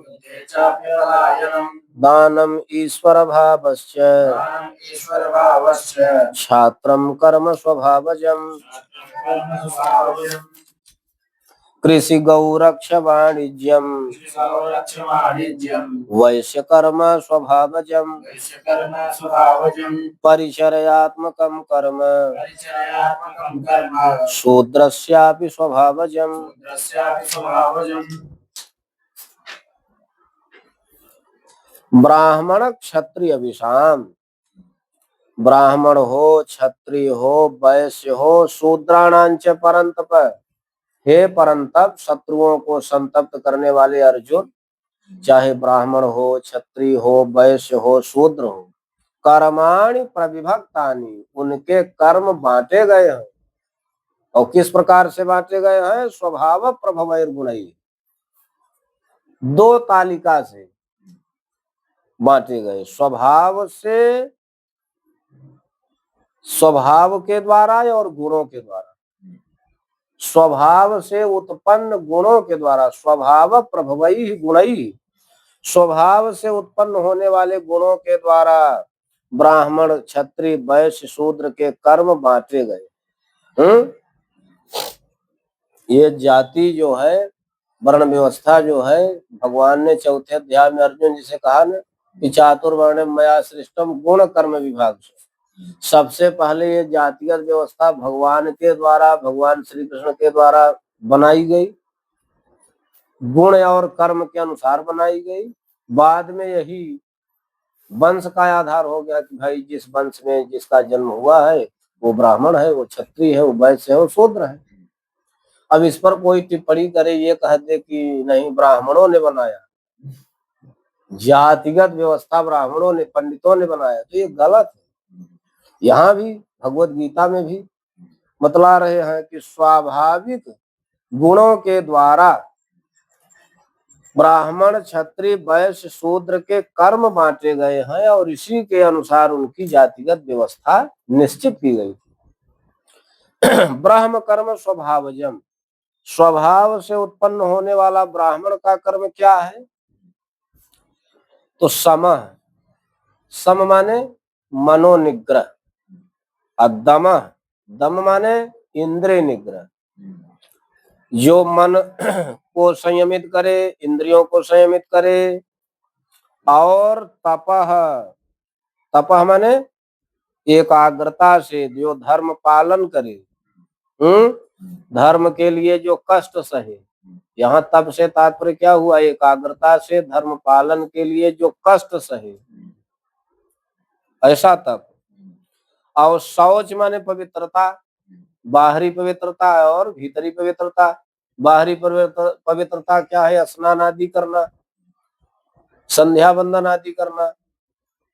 A: दानम् ईश्वर भावश्च छात्रं कर्म स्वभावजम्। कृषि गौरक्ष वाणिज्यम
B: संरक्षवाणिज्यं
A: वैश्य कर्म स्वभावजम
B: वैश्यकर्म स्वभावजं
A: परिचर्यात्मकं कर्म
B: परिचयात्मकं कर्म
A: शूद्रस्यापि स्वभावजम।
B: शूद्रस्यापि स्वभावजं
A: ब्राह्मण क्षत्रिय विषाम, ब्राह्मण हो, क्षत्रिय हो, वैश्य हो, शूद्राणांच परंतप। हे परंतप, शत्रुओं को संतप्त करने वाले अर्जुन, चाहे ब्राह्मण हो, क्षत्रिय हो, वैश्य हो, शूद्र हो, कर्माणि प्रविभक्तानि, उनके कर्म बांटे गए हैं। और किस प्रकार से बांटे गए हैं? स्वभाव प्रभवैर गुणैः, दो तालिका से बांटे गए। स्वभाव से, स्वभाव के द्वारा और गुणों के द्वारा। स्वभाव से उत्पन्न गुणों के द्वारा, स्वभाव प्रभवैः गुणैः, स्वभाव से उत्पन्न होने वाले गुणों के द्वारा ब्राह्मण, क्षत्रिय, वैश्य, शूद्र के कर्म बांटे गए। ये जाति जो है, वर्ण व्यवस्था जो है, भगवान ने चौथे अध्याय में अर्जुन जी से कहा ना कि चातुर्वर्ण्यम मया सृष्टम गुण कर्म विभाग से। सबसे पहले ये जातिगत व्यवस्था भगवान के द्वारा, भगवान श्री कृष्ण के द्वारा बनाई गई, गुण और कर्म के अनुसार बनाई गई। बाद में यही वंश का आधार हो गया कि भाई जिस वंश में जिसका जन्म हुआ है वो ब्राह्मण है, वो क्षत्रिय है, वो वैश्य है, वो शूद्र है। अब इस पर कोई टिप्पणी करे, ये कह दे कि नहीं ब्राह्मणों ने बनाया, जातिगत व्यवस्था ब्राह्मणों ने, पंडितों ने बनाया, तो ये गलत है। यहाँ भी भगवत गीता में भी बतला रहे हैं कि स्वाभाविक गुणों के द्वारा ब्राह्मण, क्षत्रिय, वैश्य, शूद्र के कर्म बांटे गए हैं और इसी के अनुसार उनकी जातिगत व्यवस्था निश्चित की गई। ब्रह्म कर्म स्वभावजम, स्वभाव से उत्पन्न होने वाला ब्राह्मण का कर्म क्या है? तो सम, सम माने मनोनिग्रह, और दम, दम माने इंद्रिय निग्रह, जो मन को संयमित करे, इंद्रियों को संयमित करे। और तपह, तपह माने एकाग्रता से जो धर्म पालन करे, धर्म के लिए जो कष्ट सहे। यहाँ तप से तात्पर्य क्या हुआ? एकाग्रता से धर्म पालन के लिए जो कष्ट सहे, ऐसा तप। और शौच माने पवित्रता, बाहरी पवित्रता और भीतरी पवित्रता। बाहरी पवित्रता क्या है? स्नान आदि करना, संध्या बंदन आदि करना।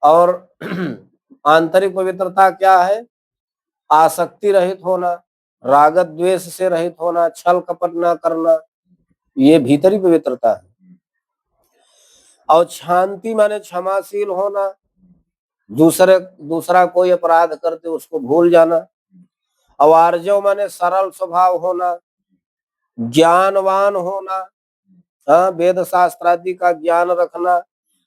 A: और आंतरिक पवित्रता क्या है? आसक्ति रहित होना, राग द्वेष से रहित होना, छल कपट न करना, ये भीतरी पवित्रता है। और शांति माने क्षमाशील होना, दूसरा कोई अपराध करते उसको भूल जाना। और आर्जव माने सरल स्वभाव होना, ज्ञानवान होना, हाँ, वेद शास्त्र आदि का ज्ञान रखना।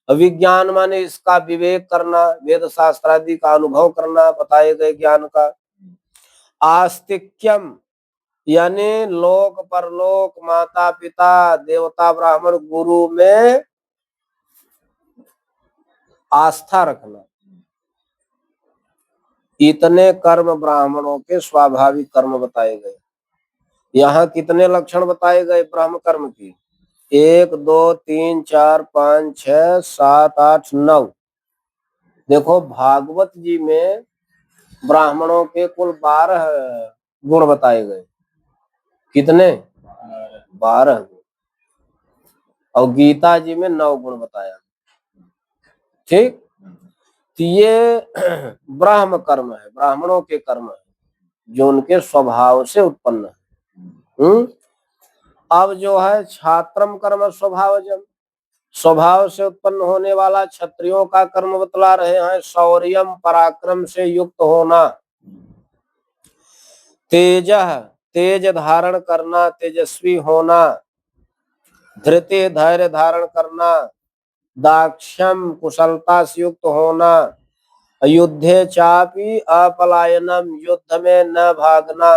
A: विज्ञान माने इसका विवेक करना, वेद शास्त्र आदि का अनुभव करना, बताए गए ज्ञान का। आस्तिक्यम यानी लोक परलोक, माता पिता, देवता, ब्राह्मण, गुरु में आस्था रखना। इतने कर्म ब्राह्मणों के स्वाभाविक कर्म बताए गए। यहाँ कितने लक्षण बताए गए ब्राह्म कर्म की? 1 2 3 4 5 6 7 8 9। देखो भागवत जी में ब्राह्मणों के कुल 12 गुण बताए गए। कितने? 12 गुण। और गीता जी में 9 गुण बताया। ठीक, तो ये ब्राह्म कर्म है, ब्राह्मणों के कर्म है जो उनके स्वभाव से उत्पन्न है। अब जो है छात्रम कर्म स्वभावजम, स्वभाव से उत्पन्न होने वाला क्षत्रियों का कर्म बतला रहे हैं। शौर्यम, पराक्रम से युक्त होना, तेज, तेज धारण करना, तेजस्वी होना, धृति, धैर्य धारण करना, दाक्ष्यम, कुशलता से युक्त होना, युद्धे चापि अपलायनम, युद्ध में न भागना,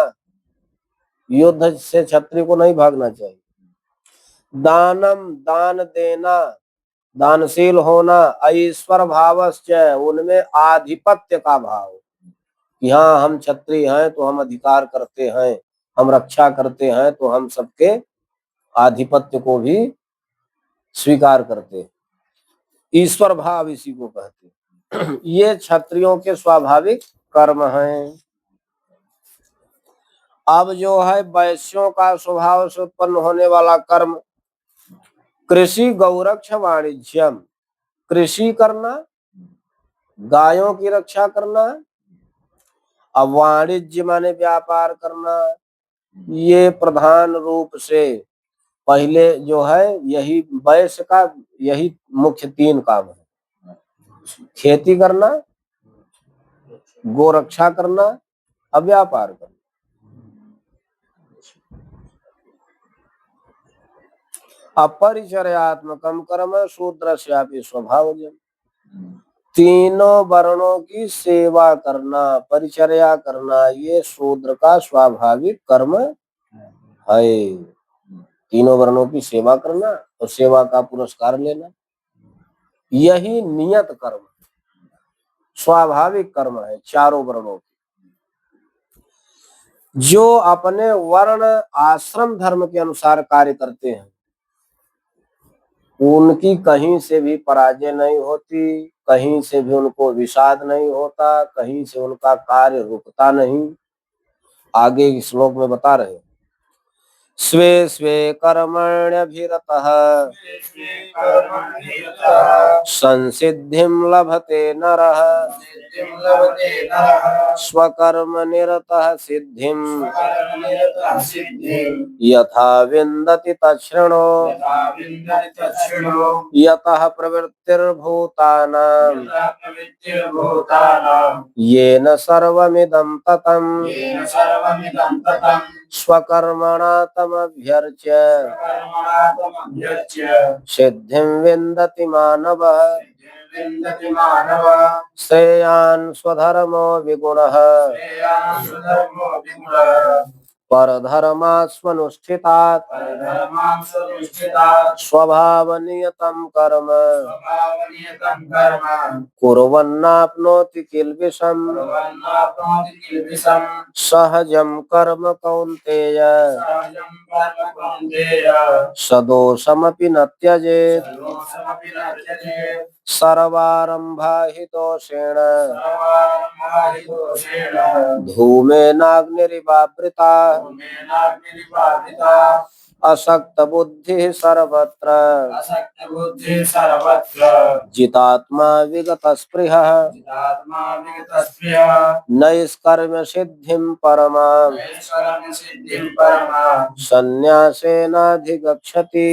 A: युद्ध से क्षत्रिय को नहीं भागना चाहिए। दानम दान देना, दानशील होना, ऐश्वर भावश्च उनमें आधिपत्य का भाव कि हाँ हम क्षत्रिय हैं तो हम अधिकार करते हैं, हम रक्षा करते हैं तो हम सबके आधिपत्य को भी स्वीकार करते हैं। ईश्वर भाव इसी को कहते हैं। ये क्षत्रियों के स्वाभाविक कर्म हैं। अब जो है वैश्यों का स्वभाव से उत्पन्न होने वाला कर्म, कृषि गौरक्ष वाणिज्यम, कृषि करना, गायों की रक्षा करना, अब वाणिज्य माने व्यापार करना। ये प्रधान रूप से पहले जो है यही वैश्य का यही मुख्य 3 काम है। खेती करना, गोरक्षा करना, अब व्यापार करना। अपरिचर्यात्मकम कर्म शूद्रस्यापि स्वभावजम, तीनों वर्णों की सेवा करना, परिचर्या करना, ये शूद्र का स्वाभाविक कर्म है। तीनों वर्णों की सेवा करना और सेवा का पुरस्कार लेना, यही नियत कर्म स्वाभाविक कर्म है चारों वर्णों की। जो अपने वर्ण आश्रम धर्म के अनुसार कार्य करते हैं उनकी कहीं से भी पराजय नहीं होती, कहीं से भी उनको विषाद नहीं होता, कहीं से उनका कार्य रुकता नहीं। आगे इस श्लोक में बता रहे हैं, स्वे स्वे कर्मण्यभिरतः संसिद्धिं लभते नरः स्वकर्म निरतः सिद्धिं यथा विन्दति तच्छृणु यतः प्रवृत्तिर्भूतानां येन सर्वमिदं ततं स्वकर्मणा तमभ्यर्च्य सिद्धिं विन्दति मानवः श्रेयान् स्वधर्मो विगुणः परधर्मास्वनुष्ठितात् स्वभावनियतं कर्म कुर्वन्नाप्नोति किल्बिषम् सहजं कर्म कौन्तेय सदोषमपि न त्यजेत् सर्वारम्भा हि दोषेण धूमेनाग्निरिवावृता असक्त बुद्धि सर्वत्र जितात्मा विगत स्पृहः नैष्कर्म्य सिद्धिं परमां संन्यासेनाधिगच्छति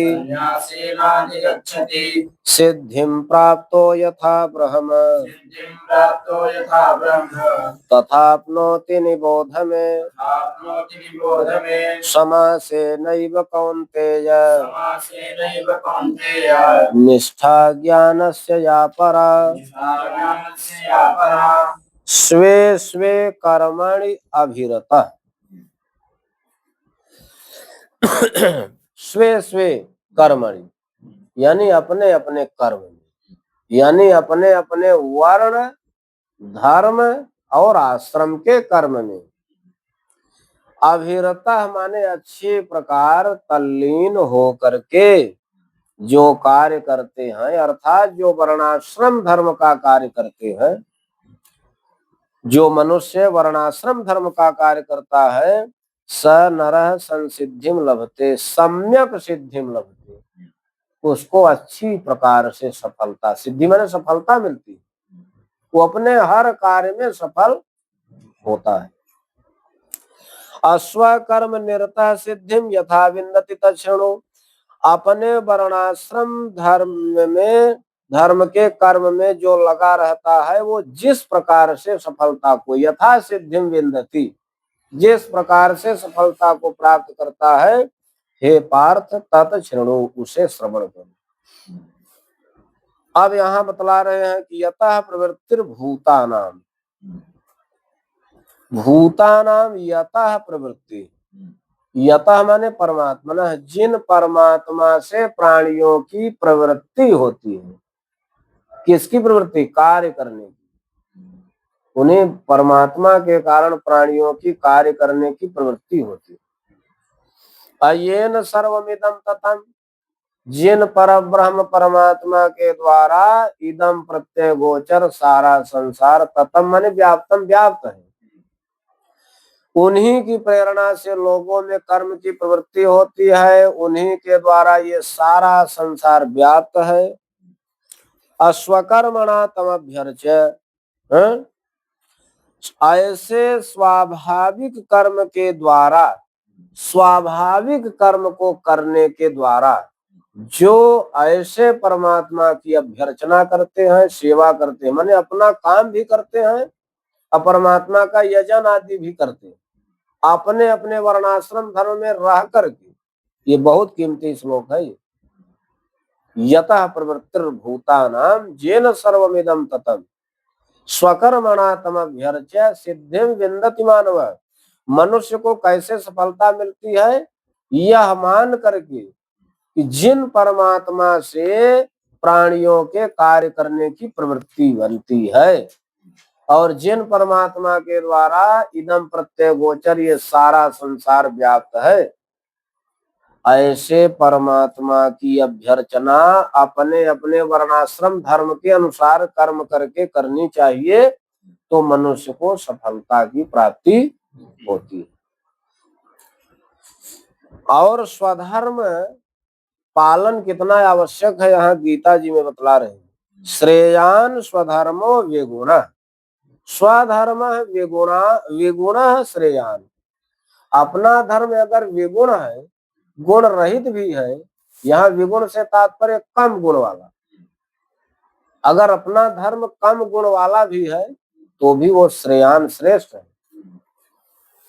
A: सिद्धिं प्राप्तो यथा ब्रह्म तथाप्नोति निबोध मे समासेनैव कौन्तेय निष्ठा ज्ञानस्य या परा स्वे स्वे कर्मणि अभिरतः। स्वे स्वे कर्मणि यानी अपने अपने कर्म में, यानी अपने अपने वर्ण धर्म और आश्रम के कर्म में। अभिरता माने अच्छे प्रकार तल्लीन हो करके जो कार्य करते हैं, अर्थात जो वर्णाश्रम धर्म का कार्य करते हैं। जो मनुष्य वर्णाश्रम धर्म का कार्य करता है स नरः संसिद्धिं लभते, सम्यक सिद्धिं लभते, उसको अच्छी प्रकार से सफलता, सिद्धि माने सफलता मिलती है, वो अपने हर कार्य में सफल होता है। अस्वकर्म निरता सिद्धिं यथा विन्दति तच्छृणु, अपने वर्णाश्रम धर्म के कर्म में जो लगा रहता है वो जिस प्रकार से सफलता को यथा सिद्धिं विन्दति, जिस प्रकार से सफलता को प्राप्त करता है, हे पार्थ तत्शृणु, उसे श्रवण करो। अब यहाँ बतला रहे हैं कि यतः प्रवृत्तिर्भूतानां, भूतानां यतः प्रवृत्ति, यतः माने परमात्मा, जिन परमात्मा से प्राणियों की प्रवृत्ति होती है। किसकी प्रवृत्ति? कार्य करने की। उन्हें परमात्मा के कारण प्राणियों की कार्य करने की प्रवृत्ति होती है। अयेन सर्वमिदं ततम्, जिन परब्रह्म परमात्मा के द्वारा इदम प्रत्यय गोचर सारा संसार, ततम माने व्याप्तम, व्याप्त है। उन्हीं की प्रेरणा से लोगों में कर्म की प्रवृत्ति होती है, उन्हीं के द्वारा ये सारा संसार व्याप्त है। अस्वकर्मणा तमभ्यर्च्य, ऐसे स्वाभाविक कर्म के द्वारा, स्वाभाविक कर्म को करने के द्वारा जो ऐसे परमात्मा की अभ्यर्चना करते हैं, सेवा करते हैं, माने अपना काम भी करते हैं और परमात्मा का यजन आदि भी करते हैं, अपने अपने वर्णाश्रम धर्म में रह करके। ये बहुत कीमती श्लोक है। यतः प्रवृत्तिर्भूतानां येन सर्वमिदं ततम् स्वकर्मणा तमभ्यर्च्य सिद्धिं विन्दति मानव। मनुष्य को कैसे सफलता मिलती है? यह मान करके कि जिन परमात्मा से प्राणियों के कार्य करने की प्रवृत्ति बनती है और जिन परमात्मा के द्वारा इदम प्रत्यय गोचर ये सारा संसार व्याप्त है, ऐसे परमात्मा की अभ्यर्चना अपने अपने वर्णाश्रम धर्म के अनुसार कर्म करके करनी चाहिए, तो मनुष्य को सफलता की प्राप्ति होती है। और स्वधर्म पालन कितना आवश्यक है, यहाँ गीता जी में बतला रहे हैं। श्रेयान स्वधर्मो विगुण, स्वधर्म विगुणा, विगुण श्रेयान। अपना धर्म अगर विगुण है, गुण रहित भी है, यहाँ विगुण से तात्पर्य कम गुण वाला। अगर अपना धर्म कम गुण वाला भी है तो भी वो श्रेयान, श्रेष्ठ है।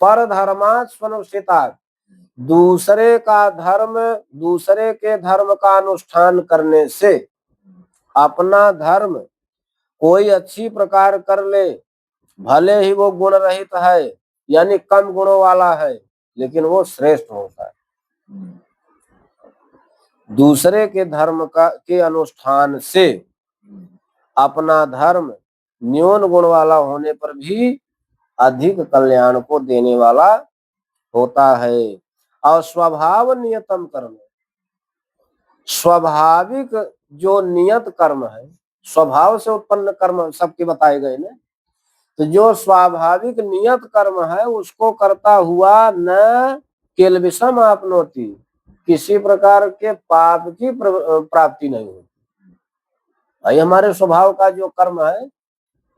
A: पर धर्मात् स्वनुष्ठितात्, दूसरे का धर्म, दूसरे के धर्म का अनुष्ठान करने से अपना धर्म कोई अच्छी प्रकार कर ले, भले ही वो गुण रहित है यानी कम गुणों वाला है, लेकिन वो श्रेष्ठ होता है। दूसरे के धर्म के अनुष्ठान से अपना धर्म न्यून गुण वाला होने पर भी अधिक कल्याण को देने वाला होता है। और स्वभाव नियतम कर्म, स्वाभाविक जो नियत कर्म है, स्वभाव से उत्पन्न कर्म सबके बताए गए ना, तो जो स्वाभाविक नियत कर्म है उसको करता हुआ न केल्विषम आपनोति, किसी प्रकार के पाप की प्राप्ति नहीं होती। भाई हमारे स्वभाव का जो कर्म है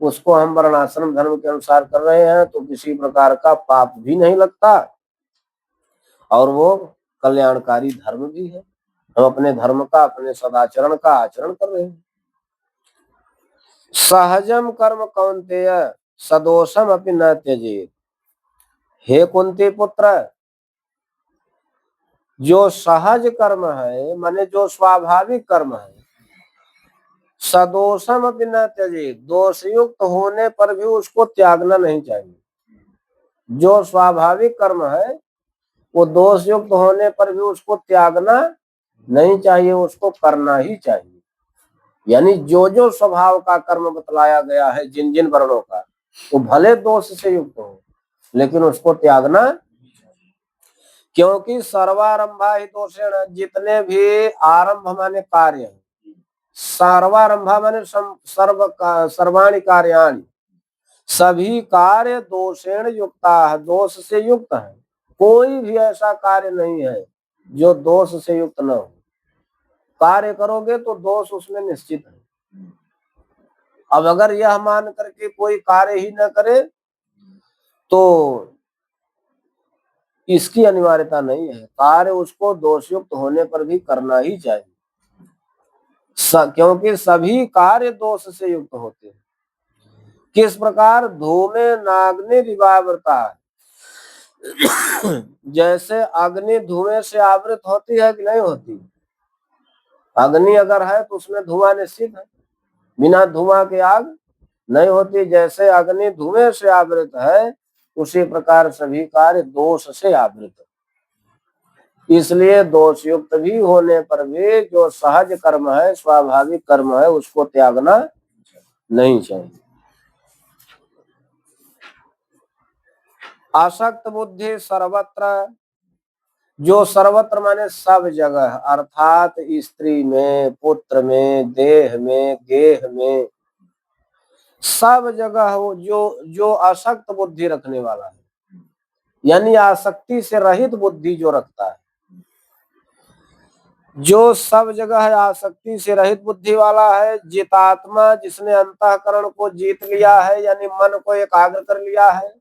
A: उसको हम वर्णाश्रम धर्म के अनुसार कर रहे हैं तो किसी प्रकार का पाप भी नहीं लगता और वो कल्याणकारी धर्म भी है। हम अपने धर्म का, अपने सदाचरण का आचरण कर रहे हैं। सहजम कर्म कौन्तेय सदोषम अपि न त्यजेत। हे कुंती पुत्र, जो सहज कर्म है माने जो स्वाभाविक कर्म है, सदोषम अपि न त्यजेत, दोष युक्त होने पर भी उसको त्यागना नहीं चाहिए। जो स्वाभाविक कर्म है वो दोष युक्त होने पर भी उसको त्यागना नहीं चाहिए, उसको करना ही चाहिए। यानी जो जो स्वभाव का कर्म बतलाया गया है जिन जिन वर्णों का, वो भले दोष से युक्त हो लेकिन उसको त्यागना, क्योंकि सर्वारंभा ही दोषेण, जितने भी आरंभ माने कार्य है, सर्वारंभा माने सर्वाणि कार्याणि, सभी कार्य दोषेण युक्ता, दोष से युक्त है। कोई भी ऐसा कार्य नहीं है जो दोष से युक्त न हो। कार्य करोगे तो दोष उसमें निश्चित है। अब अगर यह मान करके कोई कार्य ही न करे तो इसकी अनिवार्यता नहीं है, कार्य उसको दोषयुक्त होने पर भी करना ही चाहिए, क्योंकि सभी कार्य दोष से युक्त होते हैं। किस प्रकार? धूमे नाग्नि विवावृता, जैसे अग्नि धुएं से आवृत होती है कि नहीं होती? अग्नि अगर है तो उसमें धुआं निश्चित है, बिना धुआं के आग नहीं होती। जैसे अग्नि धुएं से आवृत है उसी प्रकार सभी कार्य दोष से आवृत है। इसलिए दोष युक्त भी होने पर भी जो सहज कर्म है, स्वाभाविक कर्म है, उसको त्यागना नहीं चाहिए। आसक्त बुद्धि सर्वत्र, जो सर्वत्र माने सब जगह, अर्थात स्त्री में, पुत्र में, देह में, गेह में, सब जगह वो जो आसक्त बुद्धि रखने वाला है, यानी आसक्ति से रहित बुद्धि जो रखता है, जो सब जगह है आसक्ति से रहित बुद्धि वाला है, जितात्मा, जिसने अंतःकरण को जीत लिया है, यानी मन को एकाग्र कर लिया है,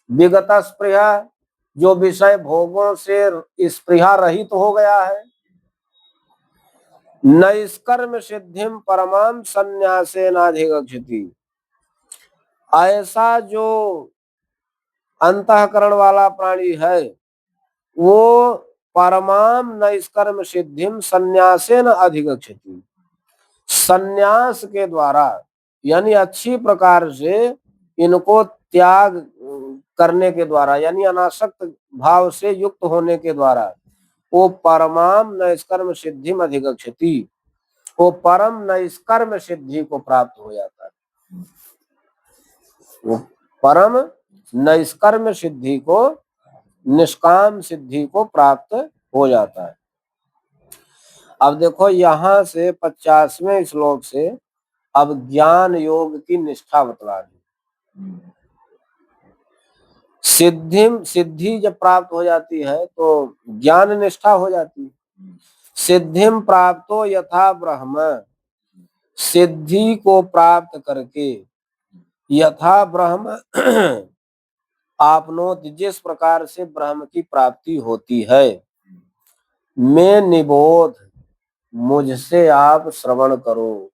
A: विगत स्पृहा, जो विषय भोगों से स्पृहा रहित हो गया है, नैष्कर्म सिद्धिम परमाम संन्यासेनाधिगच्छति, ऐसा जो अंतःकरण वाला प्राणी है वो परमाम नैष्कर्म सिद्धिम संन्यासेन अधिगच्छति, संन्यास के द्वारा यानी अच्छी प्रकार से इनको त्याग करने के द्वारा, यानी अनासक्त भाव से युक्त होने के द्वारा वो परमाम नैष्कर्म सिद्धिम अधिगच्छति, वो परम नैष्कर्म सिद्धि को प्राप्त हो जाता है, वो परम नैष्कर्म सिद्धि को, निष्काम सिद्धि को प्राप्त हो जाता है। अब देखो यहां से 50वें श्लोक से अब ज्ञान योग की निष्ठा बतला दी। सिद्धि जब प्राप्त हो जाती है तो ज्ञान निष्ठा हो जाती है। सिद्धिम प्राप्तो यथा ब्रह्म, सिद्धि को प्राप्त करके यथा ब्रह्म आपनोत, जिस प्रकार से ब्रह्म की प्राप्ति होती है, मैं निबोध, मुझसे आप श्रवण करो।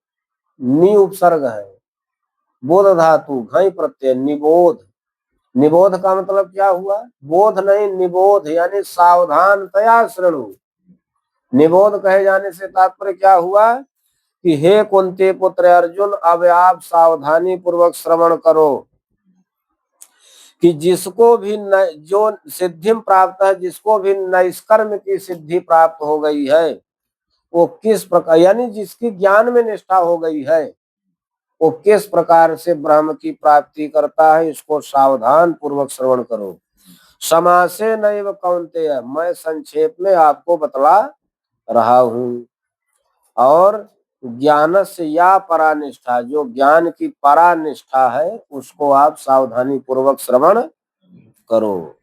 A: नि उपसर्ग है, बोध धातु, घई प्रत्यय, निबोध। निबोध का मतलब क्या हुआ? बोध नहीं, निबोध यानी सावधानतया श्रृणु। निबोध कहे जाने से तात्पर्य क्या हुआ कि हे कुंती पुत्र अर्जुन, अब आप सावधानी पूर्वक श्रवण करो कि जिसको भी जो सिद्धि प्राप्त है, जिसको भी नैष्कर्म की सिद्धि प्राप्त हो गई है, वो किस प्रकार, यानी जिसकी ज्ञान में निष्ठा हो गई है, वो किस प्रकार से ब्रह्म की प्राप्ति करता है, इसको सावधान पूर्वक श्रवण करो। समासे नैव कौन्तेय, मैं संक्षेप में आपको बतला रहा हूं। और ज्ञानस्य या परानिष्ठा, जो ज्ञान की परानिष्ठा है, उसको आप सावधानी पूर्वक श्रवण करो।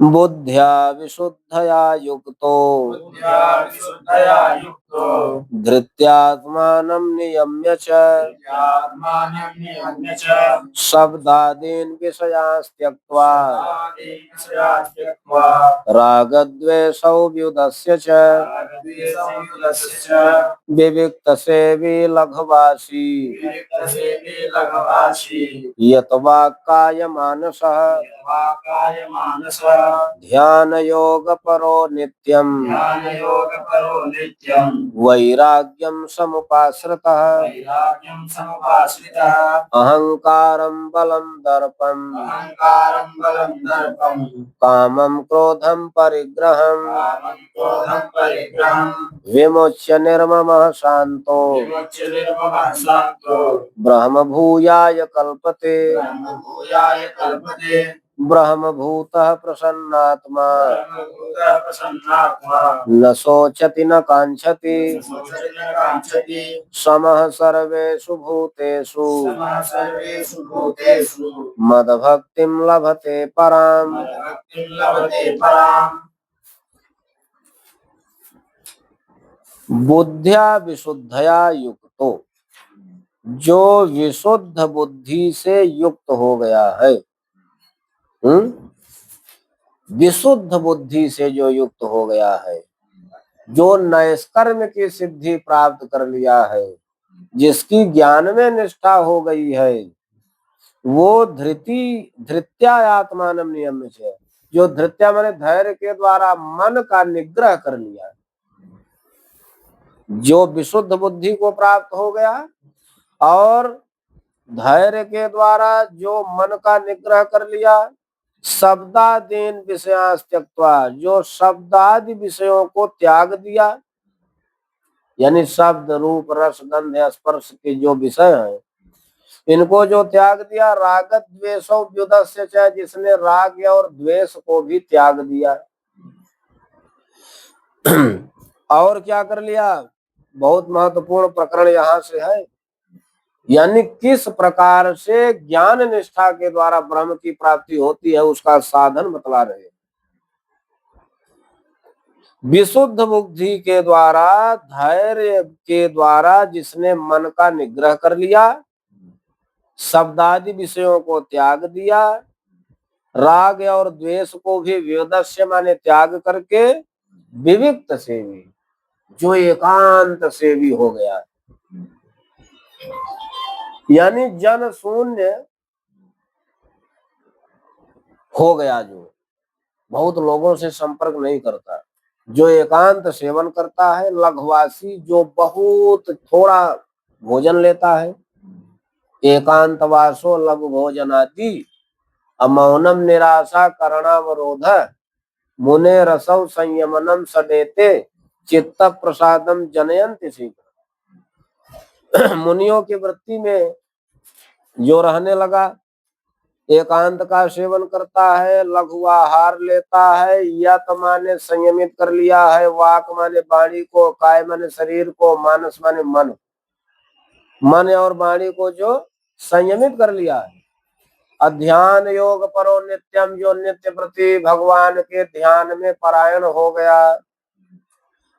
A: बुद्ध्या विशुद्धया युक्तो धृत्यात्मानं नियम्य च शब्दादीन् विषयान् त्यक्त्वा रागद्वेषौ व्युदस्य च विविक्तसेवी लघवासी यत वाक्काय मानसः ध्यान योग परो नित्यम वैराग्यम समुपाश्रितः अहंकारं बलं दर्पं कामं क्रोधं परिग्रहं विमुच्य निर्ममः शांतो ब्रह्म भूयाय कल्पते ब्रह्मभूतः प्रसन्नात्मा न शोचति न कांक्षति समः सर्वेषु भूतेषु मद्भक्तिं लभते पराम्। बुद्ध्या विशुद्धया युक्तो, जो विशुद्ध बुद्धि से युक्त हो गया है, विशुद्ध बुद्धि से जो युक्त हो गया है, जो नैष्कर्म की सिद्धि प्राप्त कर लिया है, जिसकी ज्ञान में निष्ठा हो गई है, वो धृत्या आत्मानं नियम्य है, जो धृत्या माने धैर्य के द्वारा मन का निग्रह कर लिया, जो विशुद्ध बुद्धि को प्राप्त हो गया और धैर्य के द्वारा जो मन का निग्रह कर लिया, शब्दादीन विषयास त्यक्त्वा, जो शब्दादि विषयों को त्याग दिया, यानी शब्द रूप रस गंध स्पर्श के जो विषय हैं इनको जो त्याग दिया, रागत द्वेषो व्युदस्य च, जिसने राग और द्वेष को भी त्याग दिया। और क्या कर लिया, बहुत महत्वपूर्ण प्रकरण यहाँ से है, यानी किस प्रकार से ज्ञान निष्ठा के द्वारा ब्रह्म की प्राप्ति होती है उसका साधन बतला रहे। विशुद्ध बुद्धि के द्वारा, धैर्य के द्वारा जिसने मन का निग्रह कर लिया, शब्दादि विषयों को त्याग दिया, राग और द्वेष को भी व्योदस्य माने त्याग करके विविक्त सेवी, जो एकांत सेवी हो गया, यानी जन शून्य हो गया, जो बहुत लोगों से संपर्क नहीं करता, जो एकांत सेवन करता है, लघुवासी जो बहुत थोड़ा भोजन लेता है, एकांतवासो लघु भोजनादि, अमौनम निराशा करणावरोध, मुने रसौ संयमनम सडेते, चित्त प्रसादम जनयन्ति शीघ्र। मुनियों की वृत्ति में जो रहने लगा, एकांत का सेवन करता है, लघु आहार लेता है, यत माने संयमित कर लिया है, वाक माने वाणी को, काय माने शरीर को, मानस माने मन, मन और वाणी को जो संयमित कर लिया है, अध्यान योग परो नित्यम, जो नित्य प्रति भगवान के ध्यान में परायण हो गया,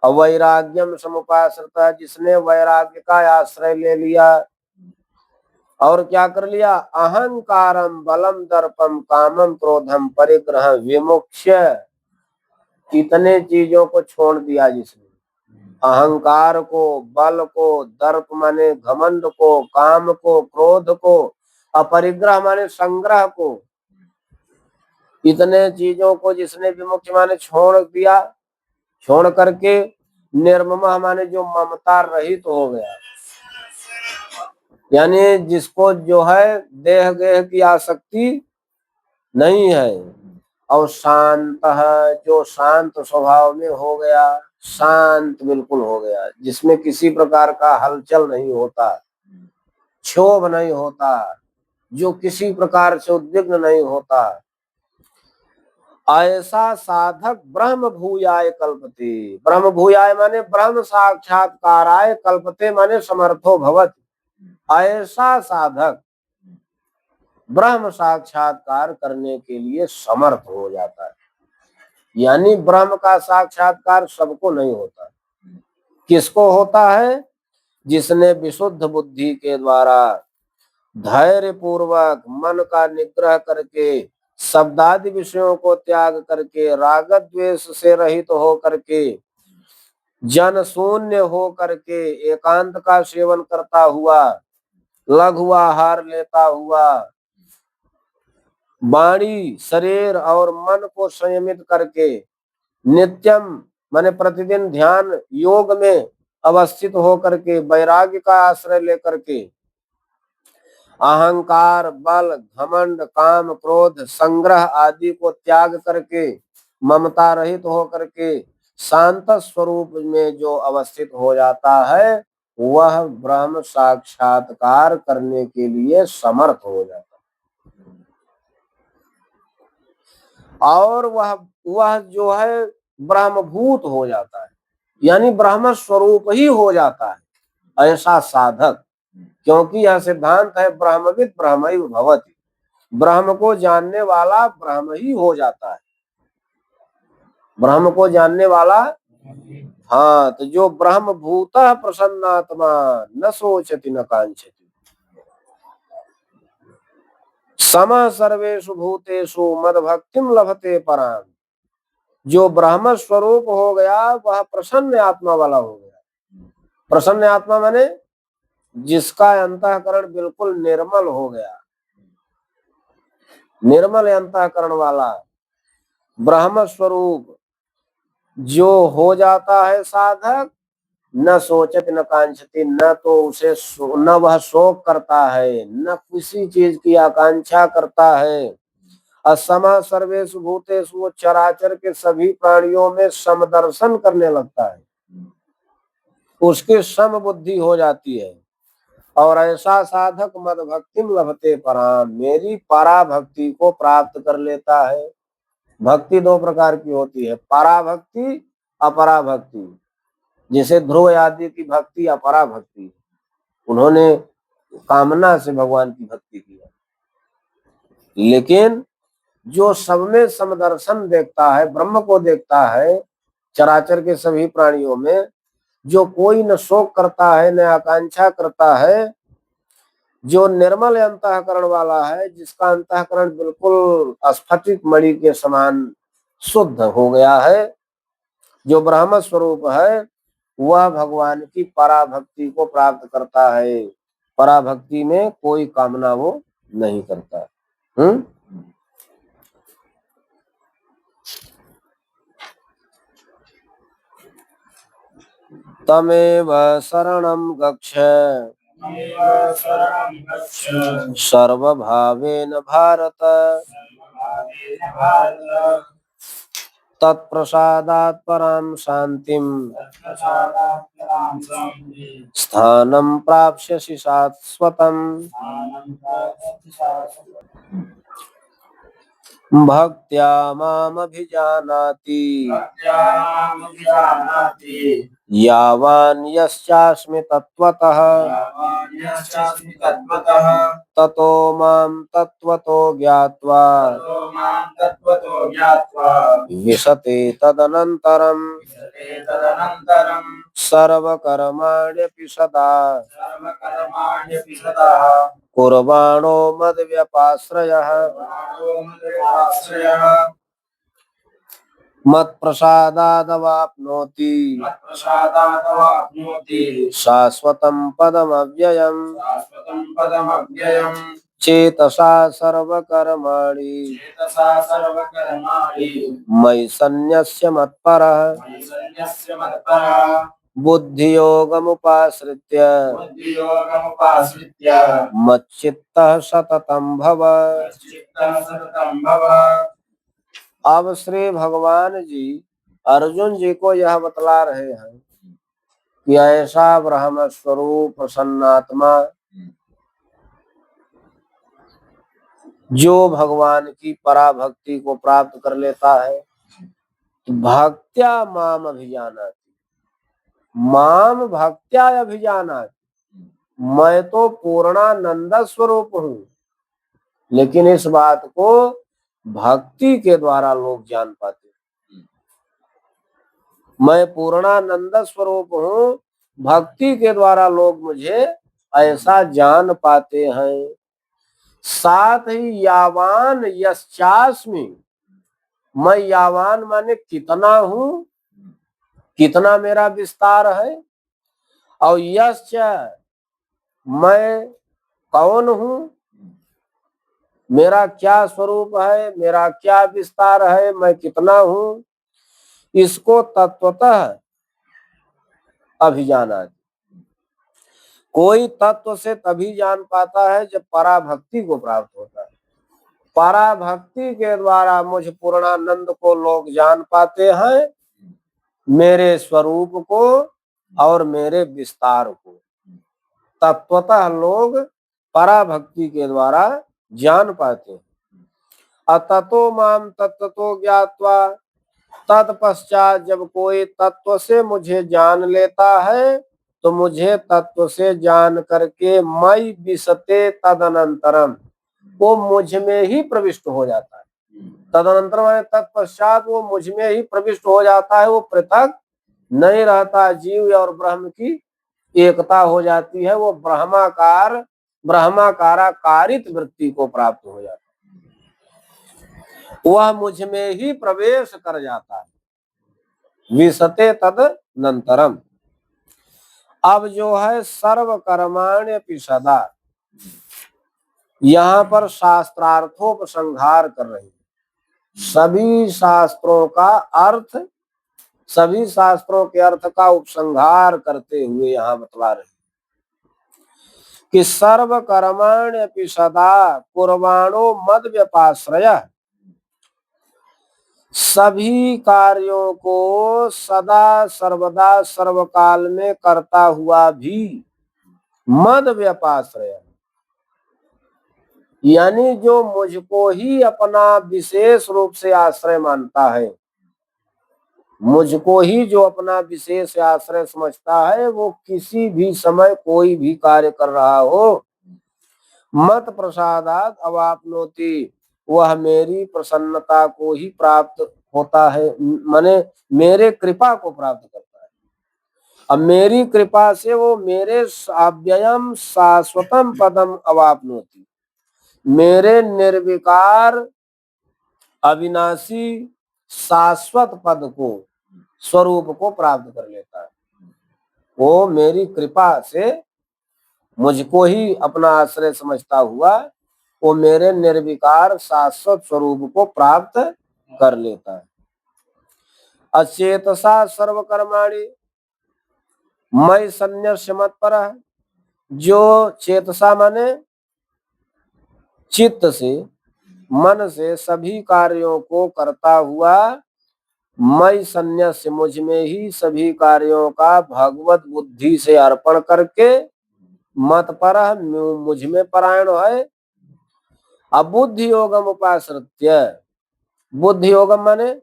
A: वैराग्यम समुपाश्रिता, जिसने वैराग्य का आश्रय ले लिया, और क्या कर लिया, अहंकारम बलम दर्पम कामम क्रोधम परिग्रह विमुक्ष्य, इतने चीजों को छोड़ दिया जिसने, अहंकार को, बल को, दर्प माने घमंड को, काम को, क्रोध को, अपरिग्रह माने संग्रह को, इतने चीजों को जिसने विमुक्ति माने छोड़ दिया, छोड़ करके निर्मम माने जो ममता रहित हो गया, यानी जिसको जो है देह गेह की आसक्ति नहीं है, और शांत है, जो शांत स्वभाव में हो गया, शांत बिल्कुल हो गया, जिसमें किसी प्रकार का हलचल नहीं होता, क्षोभ नहीं होता, जो किसी प्रकार से उद्विग्न नहीं होता, ऐसा साधक ब्रह्म भूयाय कल्पते, ब्रह्म भूयाय माने ब्रह्म साक्षात्काराय, कल्पते माने समर्थो भवति, ऐसा साधक ब्रह्म साक्षात्कार करने के लिए समर्थ हो जाता है। यानी ब्रह्म का साक्षात्कार सबको नहीं होता, किसको होता है, जिसने विशुद्ध बुद्धि के द्वारा धैर्य पूर्वक मन का निग्रह करके, शब्दादि विषयों को त्याग करके, राग द्वेष से रहित हो करके, जन शून्य हो करके, एकांत का सेवन करता हुआ, लघु आहार लेता हुआ, वाणी शरीर और मन को संयमित करके, नित्यम माने प्रतिदिन ध्यान योग में अवस्थित हो करके, वैराग्य का आश्रय लेकर के, अहंकार बल घमंड काम क्रोध संग्रह आदि को त्याग करके, ममता रहित हो करके, शांत स्वरूप में जो अवस्थित हो जाता है, वह ब्रह्म साक्षात्कार करने के लिए समर्थ हो जाता है, और वह जो है ब्रह्मभूत हो जाता है, यानी ब्रह्म स्वरूप ही हो जाता है ऐसा साधक। क्योंकि यह सिद्धांत है ब्रह्मविद ब्रह्मैव भवति, ब्रह्म को जानने वाला ब्रह्म ही हो जाता है, ब्रह्म को जानने वाला, हाँ, तो जो ब्रह्म भूतः प्रसन्नात्मा न सोचति न कांक्षति, समः सर्वेषु भूतेषु मद भक्तिम लभते पराम, जो ब्रह्म स्वरूप हो गया वह प्रसन्न आत्मा वाला हो गया। प्रसन्न आत्मा माने जिसका अंतःकरण बिल्कुल निर्मल हो गया, निर्मल अंतःकरण वाला ब्रह्म स्वरूप जो हो जाता है साधक, न सोचत न कांक्षति, न तो उसे न वह शोक करता है, न किसी चीज की आकांक्षा करता है। असमा सर्वेषु भूतेषु, वो चराचर के सभी प्राणियों में समदर्शन करने लगता है, उसकी सम बुद्धि हो जाती है। और ऐसा साधक मद भक्तिम लभते पराम, मेरी परा भक्ति को प्राप्त कर लेता है। भक्ति दो प्रकार की होती है, परा भक्ति अपरा भक्ति। जैसे ध्रुव आदि की भक्ति अपरा भक्ति, उन्होंने कामना से भगवान की भक्ति किया। लेकिन जो सब में समदर्शन देखता है, ब्रह्म को देखता है, चराचर के सभी प्राणियों में, जो कोई न शोक करता है न आकांक्षा करता है, जो निर्मल अंतःकरण वाला है, जिसका अंतःकरण बिल्कुल स्फटिक मणि के समान शुद्ध हो गया है, जो ब्रह्म स्वरूप है, वह भगवान की पराभक्ति को प्राप्त करता है। पराभक्ति में कोई कामना वो नहीं करता। तमेव शरणं गच्छ सर्वभावेन भारत, तत्प्रसादात् परां शान्तिं स्थानं प्राप्स्यसि शाश्वतम्। भक्त्या मामभिजानाति यावान् यश्चास्मि तत्त्वतः, ततो मां तत्त्वतो ज्ञात्वा विशते तदनन्तरम् सर्वकर्माण्यपि सदा कुर्वाणो मद्व्यपाश्रयः। मत्प्रसादादवाप्नोति शाश्वतं पदमव्ययम्। चेतसा सर्वकर्माणि मयि सन्न्यस्य मत्परः। बुद्धियोगमुपाश्रित्य मच्चित्तः सततं भव। अब श्री भगवान जी अर्जुन जी को यह बतला रहे हैं कि ऐसा ब्रह्म स्वरूप प्रसन्नात्मा जो भगवान की पराभक्ति को प्राप्त कर लेता है, भक्त्या माम अभिजानाति, माम भक्त्या अभिजानाति, मैं तो पूर्णानंद स्वरूप हूँ, लेकिन इस बात को भक्ति के द्वारा लोग जान पाते हैं। मैं पूर्णानंद स्वरूप हूँ, भक्ति के द्वारा लोग मुझे ऐसा जान पाते हैं। साथ ही यावान यश्चास्मि, मैं यावान माने कितना हूँ, कितना मेरा विस्तार है, और यश्च मैं कौन हूँ, मेरा क्या स्वरूप है, मेरा क्या विस्तार है, मैं कितना हूँ, इसको तत्वतः अभिजाना। कोई तत्व से तभी जान पाता है जब पराभक्ति को प्राप्त होता है। पराभक्ति के द्वारा मुझ पूर्णानंद को लोग जान पाते हैं, मेरे स्वरूप को और मेरे विस्तार को तत्वतः लोग पराभक्ति के द्वारा जान पाते हैं। अततो माम तत्वतो ज्ञात्वा, तत्पश्चात जब कोई तत्व से मुझे जान लेता है तो मुझे तत्व से जान करके मई विशते तदनंतरम, वो मुझ में ही प्रविष्ट हो जाता है। तदनंतर माने तत्पश्चात वो मुझ में ही प्रविष्ट हो जाता है, वो पृथक नहीं रहता, जीव और ब्रह्म की एकता हो जाती है, वो ब्रह्माकारित वृत्ति को प्राप्त हो जाता है, वह मुझ में ही प्रवेश कर जाता है। विशते तदनंतरम, अब जो है सर्व कर्माण्यपि सदा, यहाँ पर शास्त्रार्थोपसंहार कर रहे हैं। सभी शास्त्रों का अर्थ सभी शास्त्रों के अर्थ का उपसंहार करते हुए यहाँ बतला रहे कि सर्व कर्माण्यपि सदा कुर्वाणो मद व्यपाश्रय, सभी कार्यों को सदा सर्वदा सर्वकाल में करता हुआ भी मद व्यपाश्रय, यानी जो मुझको ही अपना विशेष रूप से आश्रय मानता है, मुझको ही जो अपना विशेष आश्रय समझता है, वो किसी भी समय कोई भी कार्य कर रहा हो, मत प्रसादात अवाप्नोति, वह मेरी प्रसन्नता को ही प्राप्त होता है, माने मेरे कृपा को प्राप्त करता है। अब मेरी कृपा से वो मेरे अव्ययम शाश्वतम पदम अवाप्नोति, मेरे निर्विकार अविनाशी शाश्वत पद को, स्वरूप को प्राप्त कर लेता है। वो मेरी कृपा से मुझको ही अपना आश्रय समझता हुआ वो मेरे निर्विकार शाश्वत स्वरूप को प्राप्त कर लेता है। अचेतसा सर्वकर्माणि मयि सन्न्यस्य मत्परः, जो चेतसा माने चित्त से, मन से सभी कार्यों को करता हुआ, मयि सन्न्यस्य मुझ में ही सभी कार्यों का भगवत बुद्धि से अर्पण करके, मत्परः मुझ में परायण है। अबुद्धि योगम उपाश्रित्य, बुद्धि योगम माने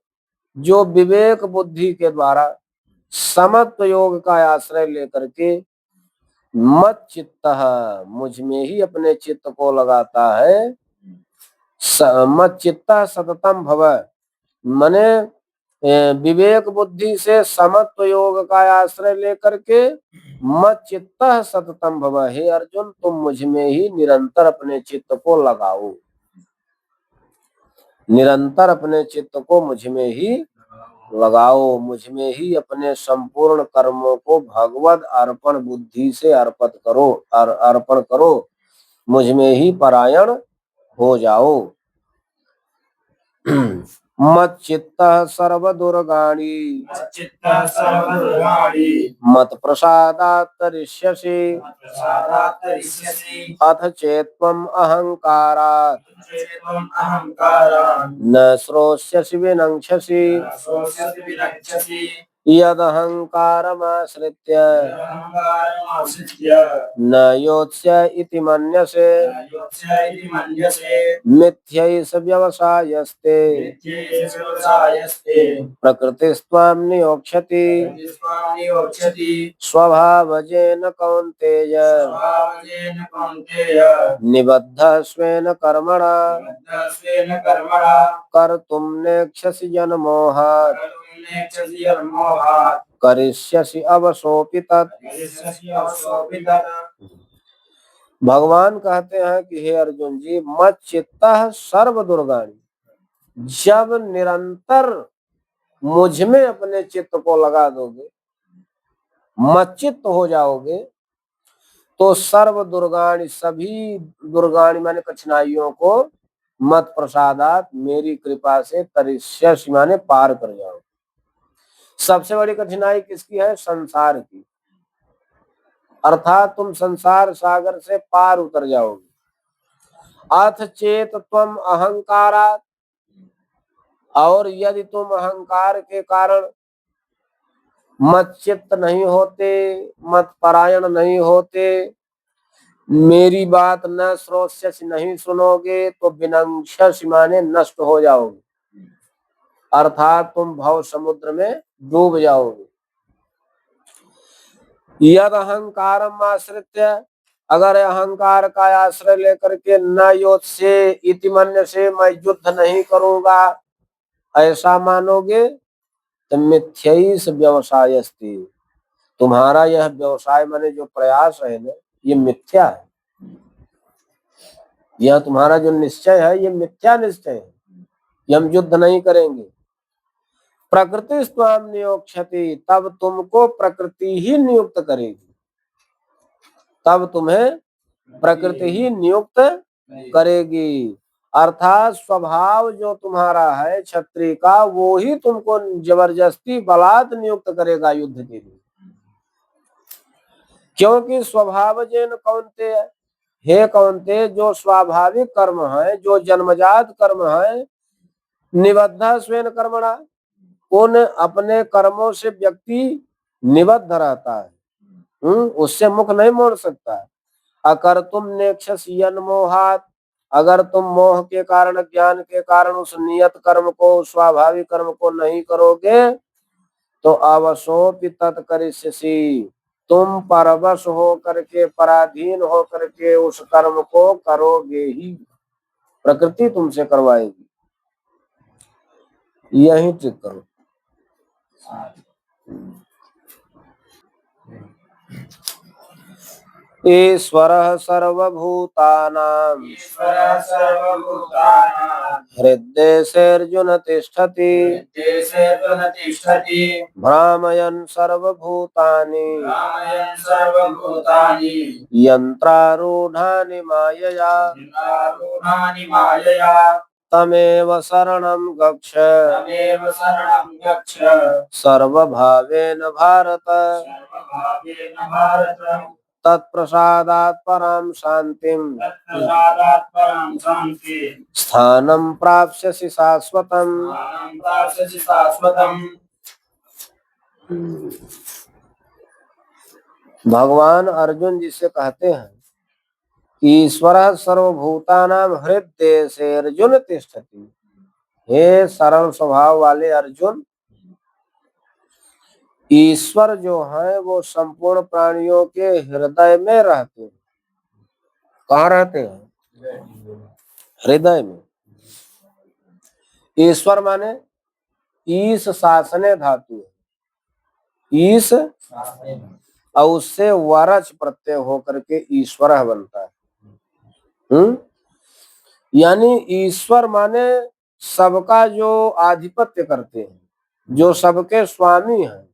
A: जो विवेक बुद्धि के द्वारा समत्व योग का आश्रय लेकर के मत चित्तः, मुझ में ही अपने चित्त को लगाता है। मत चित्तः सततम भव, माने विवेक बुद्धि से समत्व योग का आश्रय लेकर के मत चित्तः सततम भव, हे अर्जुन तुम मुझ में ही निरंतर अपने चित्त को लगाओ, निरंतर अपने चित्त को मुझ में ही लगाओ, मुझ में ही अपने संपूर्ण कर्मों को भगवत अर्पण बुद्धि से अर्पण करो, मुझ में ही परायण हो जाओ। मत चित्तः सर्वदुर्गाणि मत प्रसादात् तरिष्यसि अथ चेत्त्वम् अहंकारात् न श्रोष्यसि विनङ्क्ष्यसि यदहंकारमाश्रित्य न योत्स्य इति मन्यसे मिथ्यैष व्यवसायस्ते प्रकृतिस्त्वां नियोक्ष्यति स्वभावजेन कौन्तेय निबद्धः स्वेन कर्मणा कर्तुं नेच्छसि जन्मोहात् करिष्यसि अवसोऽपि तत्। भगवान कहते हैं कि हे अर्जुन जी, मत चित्तः सर्व दुर्गाणि, जब निरंतर मुझ में अपने चित्त को लगा दोगे, मच्चित्त हो जाओगे, तो सर्व दुर्गाणि, सभी दुर्गाणि माने कठिनाइयों को मत प्रसादात, मेरी कृपा से तरिष्यसि माने पार कर जाओगे। सबसे बड़ी कठिनाई किसकी है? संसार की, अर्थात तुम संसार सागर से पार उतर जाओगे। अथ चेत त्वम अहंकारात्, और यदि तुम अहंकार के कारण मत चित्त नहीं होते, मत परायण नहीं होते, मेरी बात न श्रोष्यसि नहीं सुनोगे, तो विनङ्क्ष्यसि माने नष्ट हो जाओगे, अर्थात तुम भव समुद्र में डूब जाओगे। यद अहंकारम आश्रित्य, अगर अहंकार का आश्रय लेकर के न योत्स्य इति मन्यसे, मैं युद्ध नहीं करूंगा ऐसा मानोगे, तो मिथ्यैष व्यवसायस्ते, तुम्हारा यह व्यवसाय माने जो प्रयास है ना, ये मिथ्या है। यह तुम्हारा जो निश्चय है ये मिथ्या निश्चय है कि हम युद्ध नहीं करेंगे। प्रकृति स्वाम नियोक्ष्यति, तब तुमको प्रकृति ही नियुक्त करेगी, तब तुम्हें प्रकृति ही नियुक्त करेगी। अर्थात स्वभाव जो तुम्हारा है क्षत्रिय का, वो ही तुमको जबरदस्ती बलात् नियुक्त करेगा युद्ध के लिए। क्योंकि स्वभाव जेन कौनते, हे कौनते, जो स्वाभाविक कर्म है, जो जन्मजात कर्म है, निबद्ध स्वेन कर्मणा, उन अपने कर्मों से व्यक्ति निबद्ध रहता है, उससे मुख नहीं मोड़ सकता। अकर तुम नेक्षयन मोहात, अगर तुम मोह के कारण, ज्ञान के कारण उस नियत कर्म को, स्वाभाविक कर्म को नहीं करोगे तो अवशोपि तत्करिष्यसि, तुम परवश हो करके, पराधीन हो करके उस कर्म को करोगे ही, प्रकृति तुमसे करवाएगी। यही ठीक करो। ईश्वरः सर्वभूतानां
B: ईश्वरः सर्वभूतानां
A: हृद्देशेऽर्जुन तिष्ठति,
B: देशेऽर्जुन तिष्ठति,
A: भ्रामयन् सर्वभूतानि
B: भ्रामयन् सर्वभूतानि
A: यन्त्रारूढानि मायया,
B: यन्त्रारूढानि मायया,
A: तमेव शरणं गच्छ
B: तमेव शरणं गच्छ
A: सर्वभावेन भारत,
B: सर्वभावेन भारत,
A: तत्प्रसादात् परां शान्तिं
B: तत्प्रसादात् परां शान्तिं
A: स्थानं प्राप्स्यसि शाश्वतम्।
B: स्थानं प्राप्स्यसि शाश्वतम्।
A: भगवान अर्जुन जी से कहते हैं, ईश्वरः सर्वभूतानां हृद्देशेऽर्जुन तिष्ठति, हे सरल स्वभाव वाले अर्जुन, ईश्वर जो है वो संपूर्ण प्राणियों के हृदय में रहते हैं। कहाँ रहते हैं? हृदय में। ईश्वर माने ईश शासने धातु है, ईश और उससे वरच प्रत्यय होकर के ईश्वर बनता है। यानी ईश्वर माने सबका जो आधिपत्य करते हैं, जो सबके स्वामी हैं,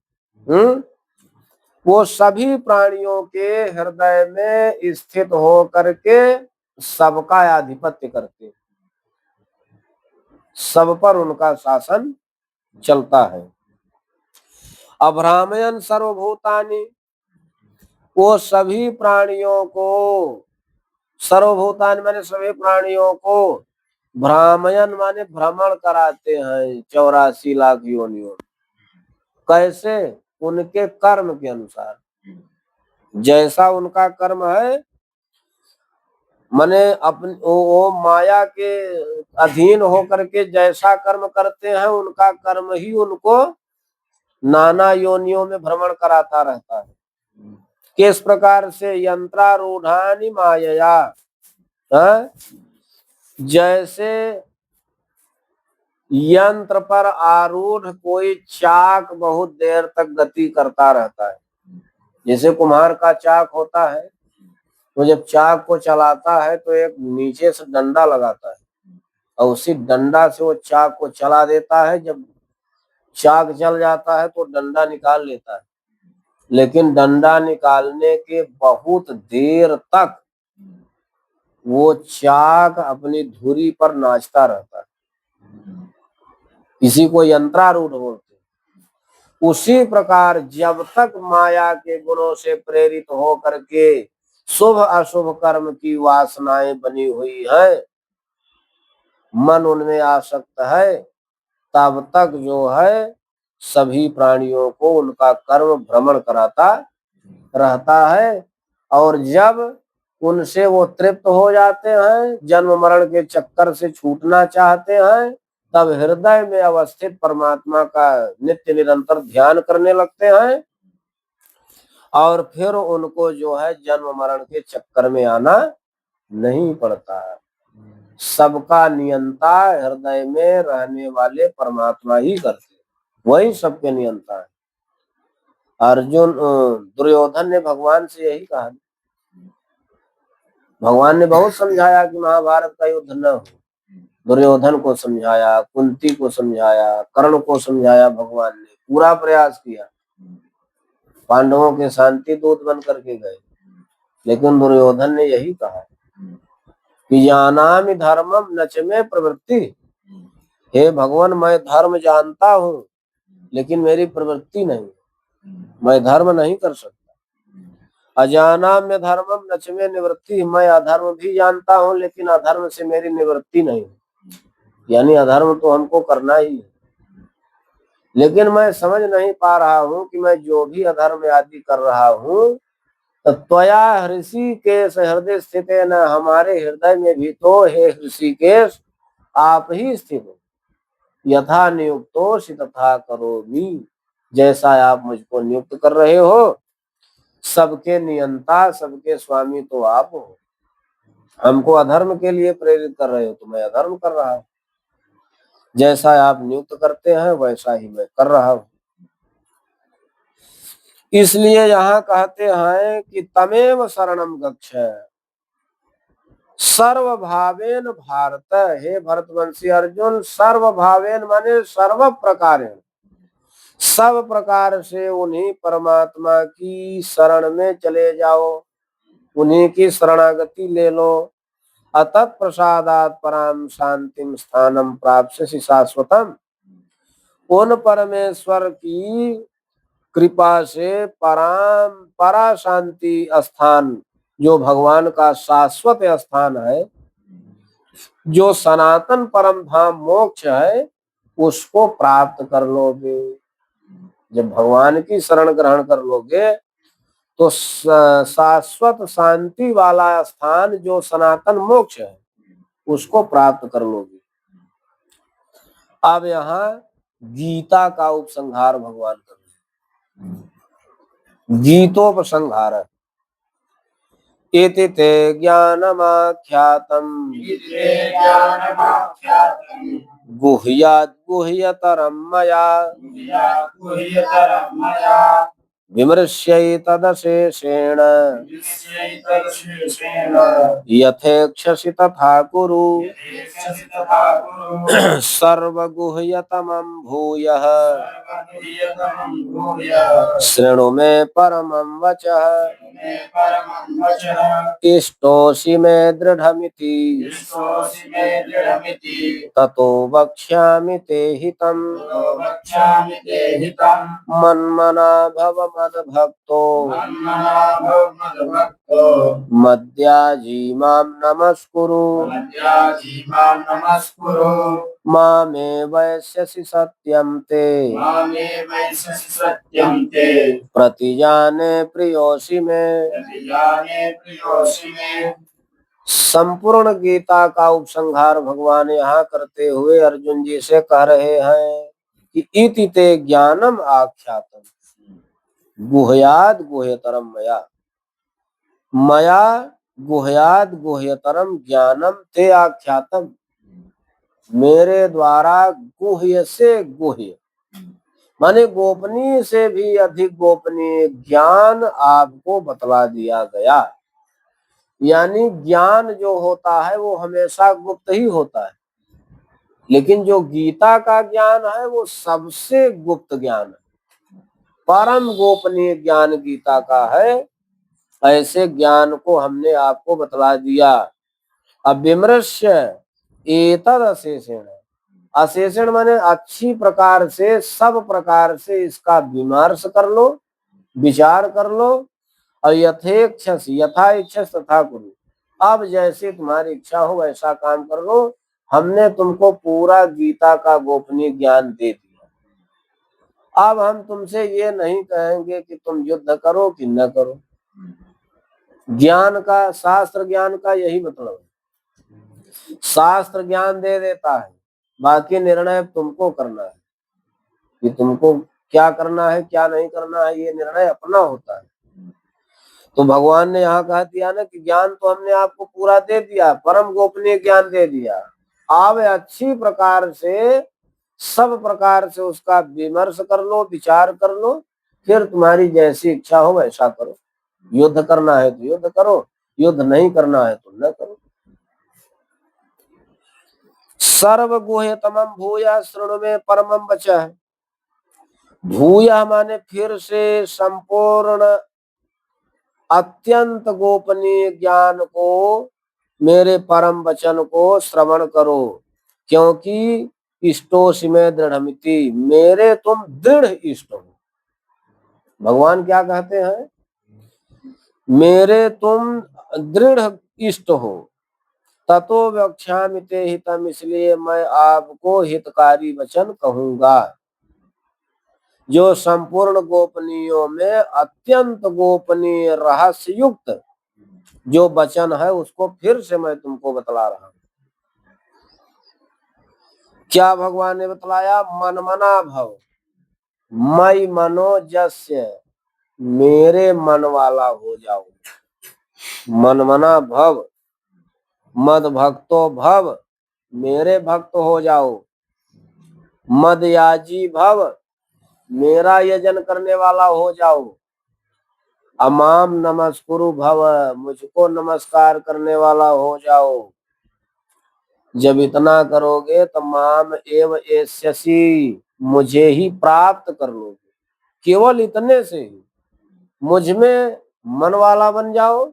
A: वो सभी प्राणियों के हृदय में स्थित हो करके सबका आधिपत्य करते हैं, सब पर उनका शासन चलता है। अभ्रामयन सर्वभूतानि, वो सभी प्राणियों को, सर्वभूतानि माने सभी प्राणियों को, भ्रामयन माने भ्रमण कराते हैं 84 लाख योनियों। कैसे? उनके कर्म के अनुसार, जैसा उनका कर्म है, माने अपने वो माया के अधीन होकर के जैसा कर्म करते हैं, उनका कर्म ही उनको नाना योनियों में भ्रमण कराता रहता है। किस प्रकार से? यंत्रारूढ़ानि मायया, जैसे यंत्र पर आरूढ़ कोई चाक बहुत देर तक गति करता रहता है। जैसे कुम्हार का चाक होता है, तो जब चाक को चलाता है तो एक नीचे से डंडा लगाता है और उसी डंडा से वो चाक को चला देता है। जब चाक चल जाता है तो डंडा निकाल लेता है, लेकिन डंडा निकालने के बहुत देर तक वो चाक अपनी धुरी पर नाचता रहता है। इसी को यंत्रारूढ़ बोलते हैं। उसी प्रकार जब तक माया के गुणों से प्रेरित हो करके शुभ अशुभ कर्म की वासनाएं बनी हुई है, मन उनमें आसक्त है, तब तक जो है सभी प्राणियों को उनका कर्म भ्रमण कराता रहता है। और जब उनसे वो तृप्त हो जाते हैं, जन्म मरण के चक्कर से छूटना चाहते हैं, तब हृदय में अवस्थित परमात्मा का नित्य निरंतर ध्यान करने लगते हैं और फिर उनको जो है जन्म मरण के चक्कर में आना नहीं पड़ता। सबका नियंता हृदय में रहने वाले परमात्मा ही करते, वही सबके नियंता है। अर्जुन दुर्योधन ने भगवान से यही कहा। भगवान ने बहुत समझाया कि महाभारत का युद्ध न हो, दुर्योधन को समझाया, कुंती को समझाया, कर्ण को समझाया। भगवान ने पूरा प्रयास किया, पांडवों के शांति दूत बन करके गए, लेकिन दुर्योधन ने यही कहा कि जानामि धर्मम नच में प्रवृत्ति। हे भगवान, मैं धर्म जानता हूँ लेकिन मेरी प्रवृत्ति नहीं, मैं धर्म नहीं कर सकता। अजानाम्य धर्मम नच में निवृत्ति, मैं अधर्म भी जानता हूँ लेकिन अधर्म से मेरी निवृत्ति नहीं, यानी अधर्म तो हमको करना ही है, लेकिन मैं समझ नहीं पा रहा हूँ कि मैं जो भी अधर्म आदि कर रहा हूँ तो त्वया ऋषिकेश हृदय स्थित है न, हमारे हृदय में भी तो हे ऋषिकेश आप ही स्थित हो। यथा नियुक्तोषि तथा करोमि, जैसा आप मुझको नियुक्त कर रहे हो, सबके नियंता सबके स्वामी तो आप हो। हमको अधर्म के लिए प्रेरित कर रहे हो तो मैं अधर्म कर रहा हूं, जैसा आप नियुक्त करते हैं वैसा ही मैं कर रहा हूं। इसलिए यहाँ कहते हैं कि तमेव शरणम गच्छ सर्वभावेन भारत। हे भरतवंशी अर्जुन, सर्वभावेन माने सर्व प्रकारेण, सब प्रकार से उन्हीं परमात्मा की शरण में चले जाओ, उन्हीं की शरणागति ले लो। अतः प्रसादात पराम शांतिम स्थानम प्राप्स्यसि शाश्वतम, उन परमेश्वर की कृपा से परा शांति स्थान, जो भगवान का शाश्वत स्थान है, जो सनातन परम धाम मोक्ष है, उसको प्राप्त कर लोगे। जब भगवान की शरण ग्रहण कर लोगे तो शाश्वत शांति वाला स्थान जो सनातन मोक्ष है उसको प्राप्त कर लोगे। अब यहाँ गीता का उपसंहार भगवान कर रहे हैं, गीतोपसंहार। इति ते ज्ञानमाख्यातम् गुह्यात् गुह्यतरं मया विमृश्यैतदशेषेण यथेक्षसि तथा कुरु सर्वगुह्यतमं भूयः शृणु मे परमं वचः इष्टोऽसि मे दृढमिति ततो वक्ष्यामि ते हितम् मन्मना भव मद्भक्तो मद्याजी मां नमस्कुरु मामे वैश्यसि सत्यं ते प्रतिजाने प्रियोषि मे। संपूर्ण गीता का उपसंहार भगवान यहाँ करते हुए अर्जुन जी से कह रहे हैं कि इति ते ज्ञानम आख्यातम गुह्याद गुह्यतरम मया, मया गुह्याद गुह्यतरम ज्ञानम ते आख्यातम, मेरे द्वारा गुह्य से गुह्य माने गोपनीय से भी अधिक गोपनीय ज्ञान आपको बतला दिया गया। यानी ज्ञान जो होता है वो हमेशा गुप्त ही होता है, लेकिन जो गीता का ज्ञान है वो सबसे गुप्त ज्ञान है, परम गोपनीय ज्ञान गीता का है। ऐसे ज्ञान को हमने आपको बतला दिया। अब विमृश्य एतद अशेषेण, अशेषण माने अच्छी प्रकार से, सब प्रकार से इसका विमर्श कर लो, विचार कर लो, और यथेक्षस यथा इच्छस तथा कुरु, अब जैसे तुम्हारी इच्छा हो वैसा काम कर लो। हमने तुमको पूरा गीता का गोपनीय ज्ञान दे दिया। अब हम तुमसे ये नहीं कहेंगे कि तुम युद्ध करो कि न करो। ज्ञान का, शास्त्र ज्ञान का यही मतलब है। शास्त्र ज्ञान दे देता है, बाकी निर्णय तुमको करना है कि तुमको क्या करना है क्या नहीं करना है, ये निर्णय अपना होता है। तो भगवान ने यहाँ कह दिया ना कि ज्ञान तो हमने आपको पूरा दे दिया, परम गोपनीय ज्ञान दे दिया। आप अच्छी प्रकार से, सब प्रकार से उसका विमर्श कर लो, विचार कर लो, फिर तुम्हारी जैसी इच्छा हो वैसा करो। युद्ध करना है तो युद्ध करो, युद्ध नहीं करना है तो न करो। सर्वगुह्यतमं भूयः शृणु मे परमं वचः। भूयः माने फिर से संपूर्ण अत्यंत गोपनीय ज्ञान को मेरे परम वचन को श्रवण करो, क्योंकि इष्टोसि में दृढ़मिति, मेरे तुम दृढ़ इष्ट हो। भगवान क्या कहते हैं? मेरे तुम दृढ़ इष्ट हो। ततो वक्ष्यामि ते हितम, इसलिए मैं आपको हितकारी वचन कहूंगा। जो संपूर्ण गोपनीयों में अत्यंत गोपनीय रहस्य युक्त जो वचन है, उसको फिर से मैं तुमको बतला रहा हूं। क्या भगवान ने बतलाया? मनमना भव मई मनोजस्य, मेरे मन वाला हो जाओ। मनमना भव, मद भक्तो भव, मेरे भक्त हो जाओ। मदयाजी भव, मेरा यजन करने वाला हो जाओ। अमाम नमस्कुरु भव, मुझको नमस्कार करने वाला हो जाओ। जब इतना करोगे तो माम एव एष्यसि, मुझे ही प्राप्त कर लोगे। केवल इतने से ही मुझ में मन वाला बन जाओ,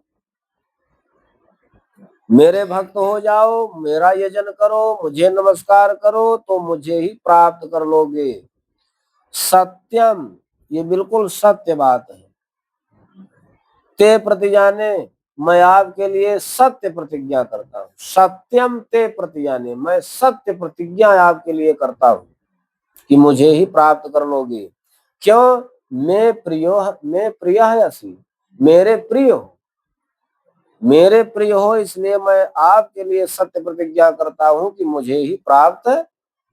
A: मेरे भक्त हो जाओ, मेरा यजन करो, मुझे नमस्कार करो, तो मुझे ही प्राप्त कर लोगे। सत्यम, ये बिल्कुल सत्य बात है। ते प्रतिजाने, मैं आपके लिए सत्य प्रतिज्ञा करता हूँ। सत्यम ते प्रतिजाने, मैं सत्य प्रतिज्ञा आपके लिए करता हूँ कि मुझे ही प्राप्त कर लोगे। क्यों? मैं प्रिय असी, मेरे प्रिय हो, मेरे प्रिय हो, इसलिए मैं आपके लिए सत्य प्रतिज्ञा करता हूं कि मुझे ही प्राप्त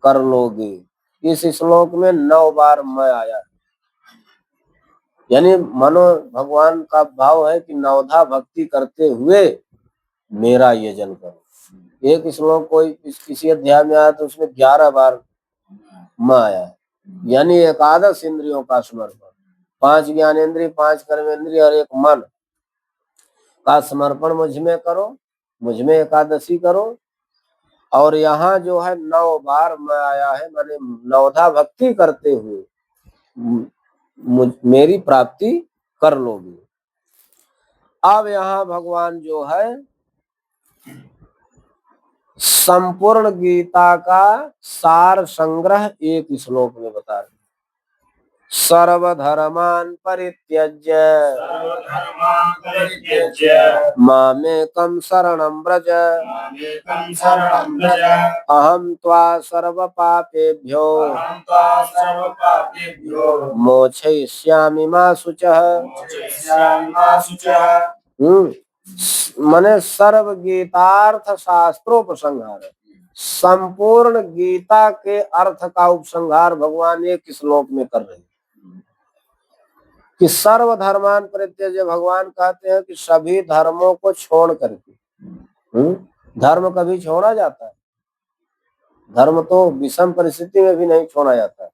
A: कर लोगे। इस श्लोक में 9 बार मैं आया, यानी मनो भगवान का भाव है कि नवधा भक्ति करते हुए मेरा यजन करो। एक श्लोक कोई किसी अध्याय में आया तो उसमें 11 बार मैं आया, यानी एकादश इंद्रियों का समर्पण, 5 ज्ञानेन्द्रिय, 5 कर्मेंद्रिय और 1 मन का समर्पण मुझ में करो, मुझ में एकादशी करो। और यहाँ जो है 9 बार मैं आया है, मैंने नवधा भक्ति करते हुए मेरी प्राप्ति कर लोगे। अब यहाँ भगवान जो है संपूर्ण गीता का सार संग्रह एक श्लोक में बता रहे। सर्वधर्मान् परित्यज्य मामेकं शरणं व्रज अहं त्वा सर्वपापेभ्यो मोक्षयिष्यामि मा शुचः। माने सर्व गीतार्थ शास्त्रोपसंहार, संपूर्ण गीता के अर्थ का उपसंहार भगवान एक श्लोक में कर रहे हैं कि सर्वधर्मान परित्यज्य। भगवान कहते हैं कि सभी धर्मों को छोड़ करके, धर्म कभी छोड़ा जाता है? धर्म तो विषम परिस्थिति में भी नहीं छोड़ा जाता।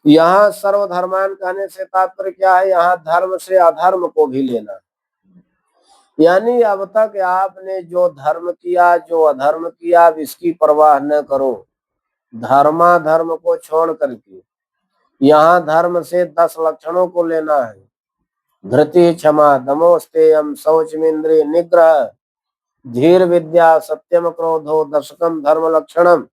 A: यहाँ सर्वधर्मान कहने से तात्पर्य क्या है? यहाँ धर्म से अधर्म को भी लेना, यानी अब तक आपने जो धर्म किया, जो अधर्म किया, अब इसकी परवाह न करो। धर्माधर्म को छोड़ करके यहाँ धर्म से 10 लक्षणों को लेना है। धृति, क्षमा, दमोस्तेयम, शौचमिंद्रिय निग्रह, धीर विद्या, सत्यम क्रोधो, दशकम धर्म लक्षणम।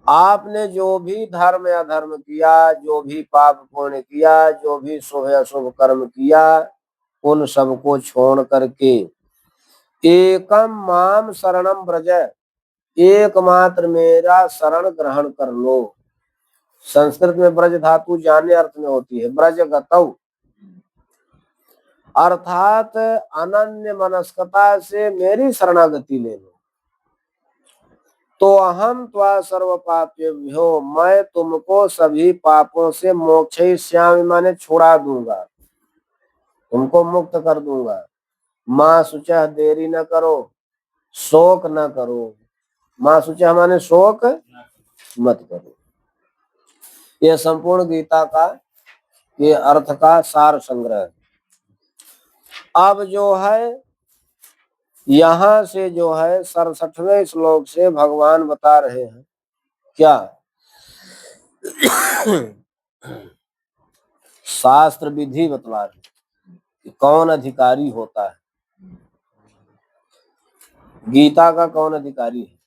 A: आपने जो भी धर्म या धर्म किया, जो भी पाप पुण्य किया, जो भी शुभ या शुभ कर्म किया, उन सबको छोड़ करके एकम माम शरणम व्रज, एकमात्र मेरा शरण ग्रहण कर लो। संस्कृत में ब्रज धातु जाने अर्थ में होती है, ब्रज गतौ, अर्थात अनन्य मनस्कता से मेरी शरणागति ले लो। तो अहम त्वा सर्व पापेभ्यो, मैं तुमको सभी पापों से मोक्षयिष्यामि, माने छुड़ा दूंगा, तुमको मुक्त कर दूंगा। मां शुचः, देरी न करो, शोक न करो। मां शुचः माने शोक मत करो। यह संपूर्ण गीता का ये अर्थ का सार संग्रह। अब जो है यहां से जो है 67वें श्लोक से भगवान बता रहे हैं क्या? शास्त्र विधि बतला रहे कि कौन अधिकारी होता है। गीता का कौन अधिकारी है?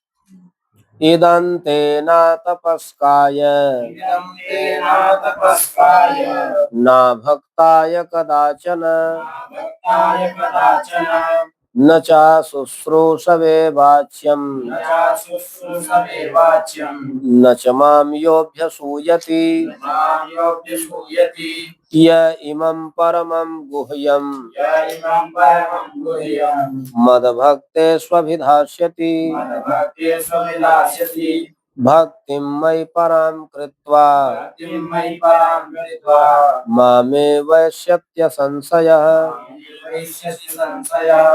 A: इदं तेन तपस्काय
B: इदं तेन तपस्काय
A: न भक्ताय कदाचन
B: भक्ताय कदाचन
A: न च शुश्रूषवे वाच्यं
B: न च शुश्रूषवे वाच्यं
A: न च मां योऽभ्यसूयति
B: मां योऽभ्यसूयति
A: य इमं परमं गुह्यं
B: य इमं परमं गुह्यं
A: मद्भक्तेष्वभिधास्यति
B: मद्भक्तेष्वभिलाषयति
A: भक्तिं मयि परां कृत्वा
B: भक्तिं मयि परां कृत्वा
A: मामे वैश्यत्य संशयः
B: वैश्यसि संशयः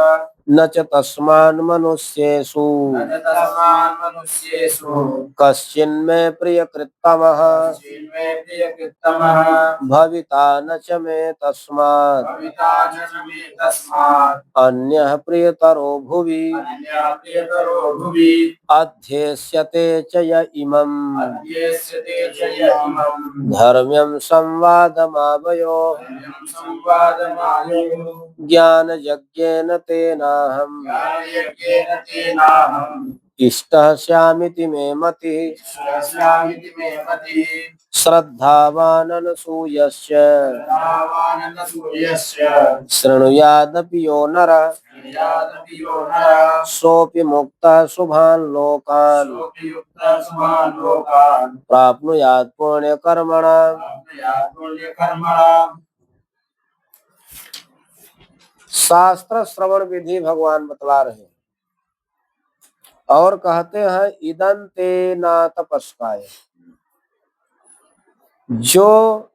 A: न च तस्मान् मनुष्येषु
B: न च तस्मान् मनुष्येषु
A: कश्चिन्मे प्रियकृत्तमः
B: चिन्मे प्रियकृत्तमः
A: भविता न च मे तस्मात्
B: भविता न मे तस्मात्
A: अन्यः प्रियतरो भुवि
B: अन्यः प्रियतरो भुवि
A: अध्येष्यते च य इमम्
B: अध्येष्यते च य इमम्
A: धर्म्यं संवादमावयोः
B: धर्म्यं संवादमायो
A: ज्ञानयज्ञेन तेनाहम्
B: ज्ञानयज्ञेन तेनाहम्
A: इष्टः स्यामिति मे मतिः
B: श्रस्यामिति मे मतिः
A: श्रद्धावाननसूयश्च
B: श्रद्धावाननसूयस्य
A: शृणुयादपि यो नरः
B: यादपि यो नरः
A: सोऽपि मुक्तः शुभान् लोकान्
B: सोऽपि युक्तः शुभान् लोकान्
A: प्राप्नुयात् पुण्यकर्मणाम्
B: प्राप्नुयात् पुण्यकर्मणाम्।
A: शास्त्र श्रवण विधि भगवान बतला रहे हैं और कहते हैं इदं ते न तपस्काय, जो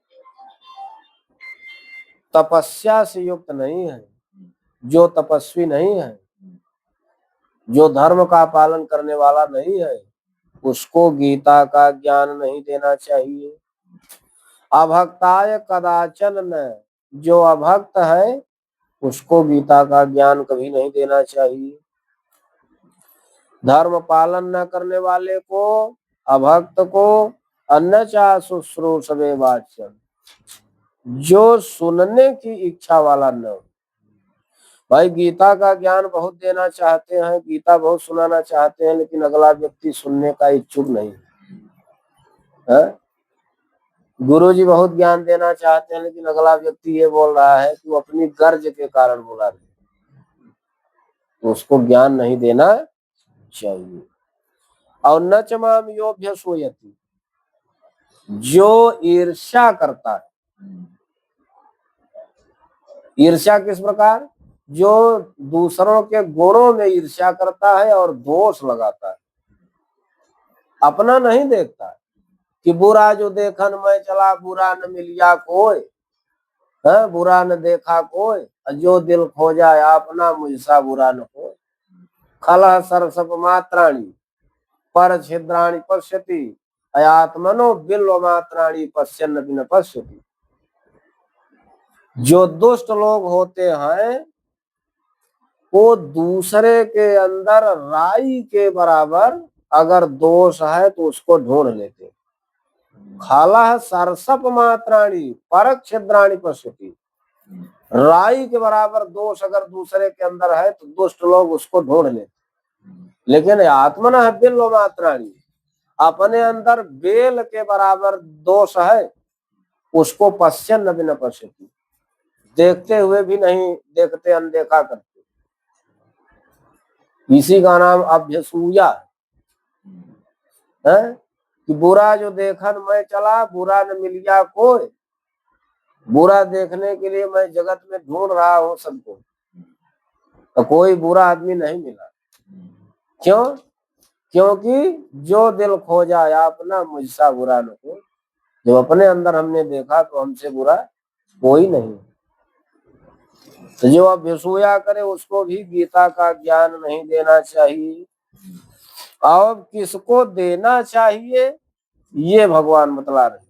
A: तपस्या से युक्त नहीं है, जो तपस्वी नहीं है, जो धर्म का पालन करने वाला नहीं है, उसको गीता का ज्ञान नहीं देना चाहिए। अभक्ताय कदाचन न, जो अभक्त है उसको गीता का ज्ञान कभी नहीं देना चाहिए। धर्म पालन न करने वाले को, अभक्त को अन्यचा शुश्रूषवे वाच्यम, जो सुनने की इच्छा वाला न हो। भाई गीता का ज्ञान बहुत देना चाहते हैं, गीता बहुत सुनाना चाहते हैं, लेकिन अगला व्यक्ति सुनने का इच्छुक नहीं है। गुरु जी बहुत ज्ञान देना चाहते हैं, लेकिन अगला व्यक्ति ये बोल रहा है कि वो अपनी गर्ज के कारण बोला रहे, तो उसको ज्ञान नहीं देना चाहिए। और न च माम योऽभ्यसूयति, जो ईर्ष्या करता है। ईर्ष्या किस प्रकार? जो दूसरों के गुणों में ईर्ष्या करता है और दोष लगाता है, अपना नहीं देखता है कि बुरा जो देखन मैं चला बुरा न मिलिया कोई, है बुरा न देखा कोई, जो दिल खो जाए अपना मुझसा बुरा न हो। खलह सरसप मात्राणी पर छिद्राणी पश्यति अयात्मनो बिल्व मात्राणी पश्यन्न बिन पश्यति। जो दुष्ट लोग होते हैं वो दूसरे के अंदर राई के बराबर अगर दोष है तो उसको ढूंढ लेते। खाला सरसप मात्राणी पर छिद्राणी पश्यति, राई के बराबर दोष अगर दूसरे के अंदर है तो दुष्ट लोग उसको ढूंढ लेते। लेकिन आत्मन है बिल्व मात्राणी, अपने अंदर बेल के बराबर दोष है, उसको पश्यन्न बिन पश्यति, देखते हुए भी नहीं देखते, अनदेखा करते। इसी का नाम अभ्यसूया है कि बुरा जो देखन मैं चला बुरा न मिलिया कोई। बुरा देखने के लिए मैं जगत में ढूंढ रहा हूं सबको, तो कोई बुरा आदमी नहीं मिला। क्यों? क्योंकि जो दिल खो जाए अपना मुझसा बुरा न हो। जब अपने अंदर हमने देखा तो हमसे बुरा कोई नहीं। तो जो अभ्यसूया करे उसको भी गीता का ज्ञान नहीं देना चाहिए। और किसको देना चाहिए ये भगवान बतला रहे।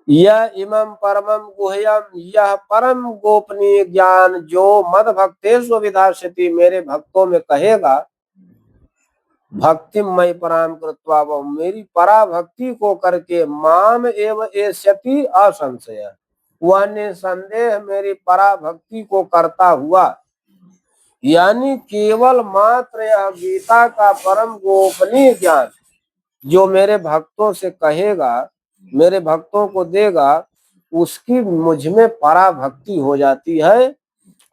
A: यह इमं परमं गुह्यम, यह परम गोपनीय ज्ञान जो मद भक्तेषु विधास्यति, मेरे भक्तों में कहेगा, भक्ति मई पराम कृत्वा, वह मेरी पराभक्ति को करके माम एव एष्यति असंशय, वह निसंदेह मेरी पराभक्ति को करता हुआ यानी केवल मात्र यह गीता का परम गोपनीय ज्ञान जो मेरे भक्तों से कहेगा, मेरे भक्तों को देगा, उसकी मुझ में पराभक्ति हो जाती है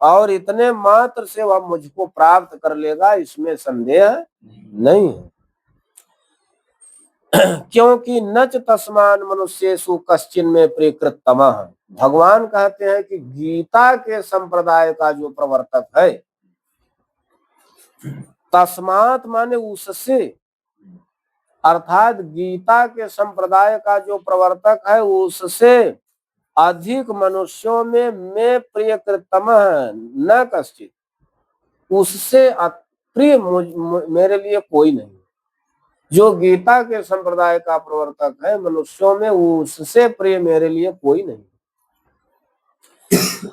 A: और इतने मात्र से वह मुझको प्राप्त कर लेगा, इसमें संदेह नहीं है। क्योंकि नच तस्मान मनुष्येषु कश्चिन में प्रियकृततमः, भगवान कहते हैं कि गीता के संप्रदाय का जो प्रवर्तक है, तस्मात माने उससे, अर्थात गीता के संप्रदाय का जो प्रवर्तक है उससे अधिक मनुष्यों में मैं प्रियकृतम न कश्चित, उससे प्रिय मेरे लिए कोई नहीं। जो गीता के संप्रदाय का प्रवर्तक है मनुष्यों में, उससे प्रिय मेरे लिए कोई नहीं।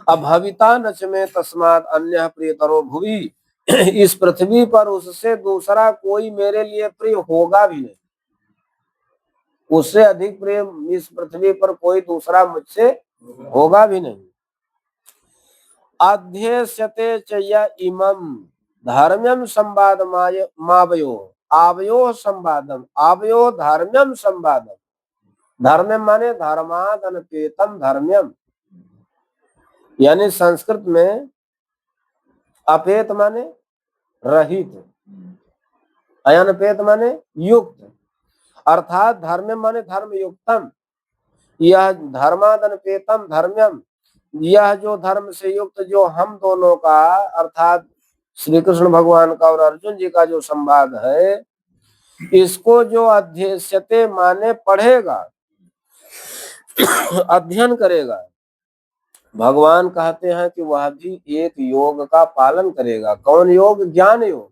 A: अभविता नच में तस्मात् अन्य प्रियतरो भुवि, इस पृथ्वी पर उससे दूसरा कोई मेरे लिए प्रिय होगा भी नहीं, उससे अधिक प्रेम इस पृथ्वी पर कोई दूसरा मुझसे होगा भी नहीं। अध्यस्यते च य इमं धर्म्यम संवाद मावयो आवयो संवादम आवयो धर्म्यम संवादम, धर्म्यम माने धर्माद अनपेतम धर्म्यम, यानी संस्कृत में अपेत माने रहित, अयनपेत माने युक्त, अर्थात धर्म्यम माने धर्म युक्तम, यह धर्मादनपेतम धर्म्यम, यह जो धर्म से युक्त जो हम दोनों का अर्थात श्री कृष्ण भगवान का और अर्जुन जी का जो संवाद है, इसको जो अध्यस्यते माने पढ़ेगा, अध्ययन करेगा, भगवान कहते हैं कि वह भी एक योग का पालन करेगा। कौन योग? ज्ञान योग।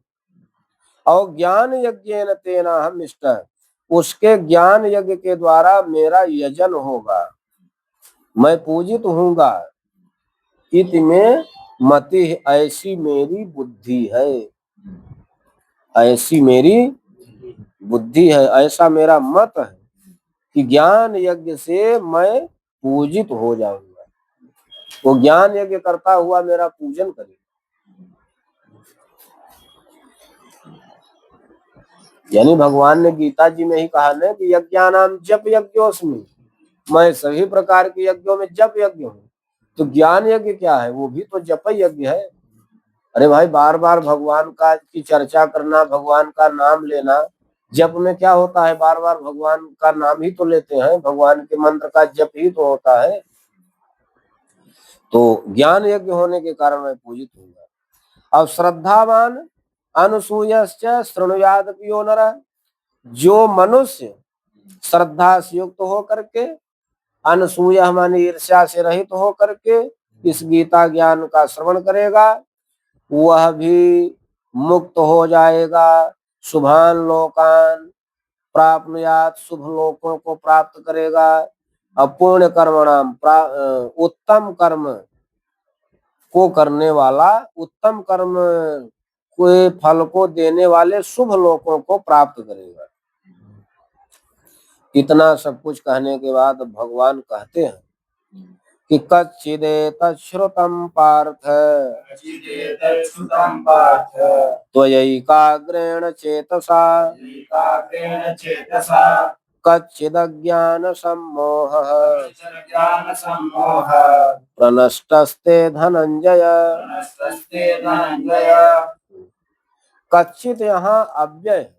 A: और ज्ञान यज्ञेन तेना हम इष्ट, उसके ज्ञान यज्ञ के द्वारा मेरा यजन होगा, मैं पूजित होऊंगा। इति में मति, ऐसी मेरी बुद्धि है, ऐसी मेरी बुद्धि है, ऐसा मेरा मत है कि ज्ञान यज्ञ से मैं पूजित हो जाऊंगा। वो ज्ञान यज्ञ करता हुआ मेरा पूजन करे। यानी भगवान ने गीता जी में ही कहा ना कि यज्ञानाम जप यज्ञोस्मि, मैं सभी प्रकार के यज्ञों में जप यज्ञ हूँ। तो ज्ञान यज्ञ क्या है? वो भी तो जप यज्ञ है। अरे भाई, बार बार भगवान का की चर्चा करना, भगवान का नाम लेना, जप में क्या होता है? बार बार भगवान का नाम ही तो लेते हैं, भगवान के मंत्र का जप ही तो होता है। तो ज्ञान यज्ञ होने के कारण मैं पूजित होऊंगा। अब श्रद्धावान अनुसूयश्च शृणुयादपि नरः, जो मनुष्य श्रद्धा से युक्त हो करके, अनसूया माने ईर्ष्या से रहित हो करके इस गीता ज्ञान का श्रवण करेगा, वह भी मुक्त हो जाएगा। शुभान लोकान प्राप्नुयात्, शुभ लोकों को प्राप्त करेगा। अपूर्ण कर्मणाम, उत्तम कर्म को करने वाला, उत्तम कर्म के फल को देने वाले शुभ लोकों को प्राप्त करेगा। इतना सब कुछ कहने के बाद भगवान कहते हैं कि कच्चिदेतत् श्रुतं पार्थ त्वयैकाग्रेण चेतसा कच्चिदज्ञान सम्मोहः प्रनष्टस्ते धनंजय। कच्चित यहाँ अव्यय।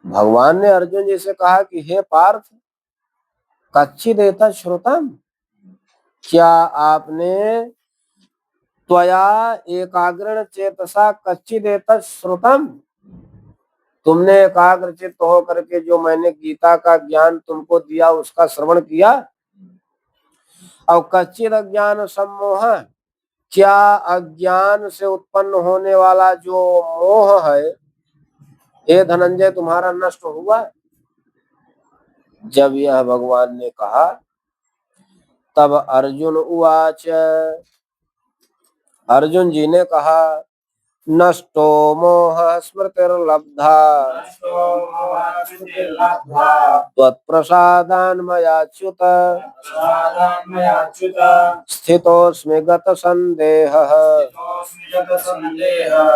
A: भगवान ने अर्जुन जी से कहा कि हे पार्थ, कच्चिदेतत् श्रुतम्, क्या आपने त्वया एकाग्रेण चेतसा कच्चिदेतत् श्रुतम्, तुमने एकाग्रचित हो करके जो मैंने गीता का ज्ञान तुमको दिया उसका श्रवण किया। और कच्चिद अज्ञान सम्मोह, क्या अज्ञान से उत्पन्न होने वाला जो मोह है, हे धनंजय, तुम्हारा नष्ट हुआ? जब यह भगवान ने कहा तब अर्जुन उवाच, अर्जुन जी ने कहा नष्टो मोह स्मृतिर्लब्धा
B: नष्टो मोहः स्मृतिर्लब्धा
A: त्वत्प्रसादान्मयाच्युत
B: प्रसादान्मयाच्युत
A: स्थितोऽस्मि गतसन्देहः
B: स्थितोऽस्मि गतसन्देहः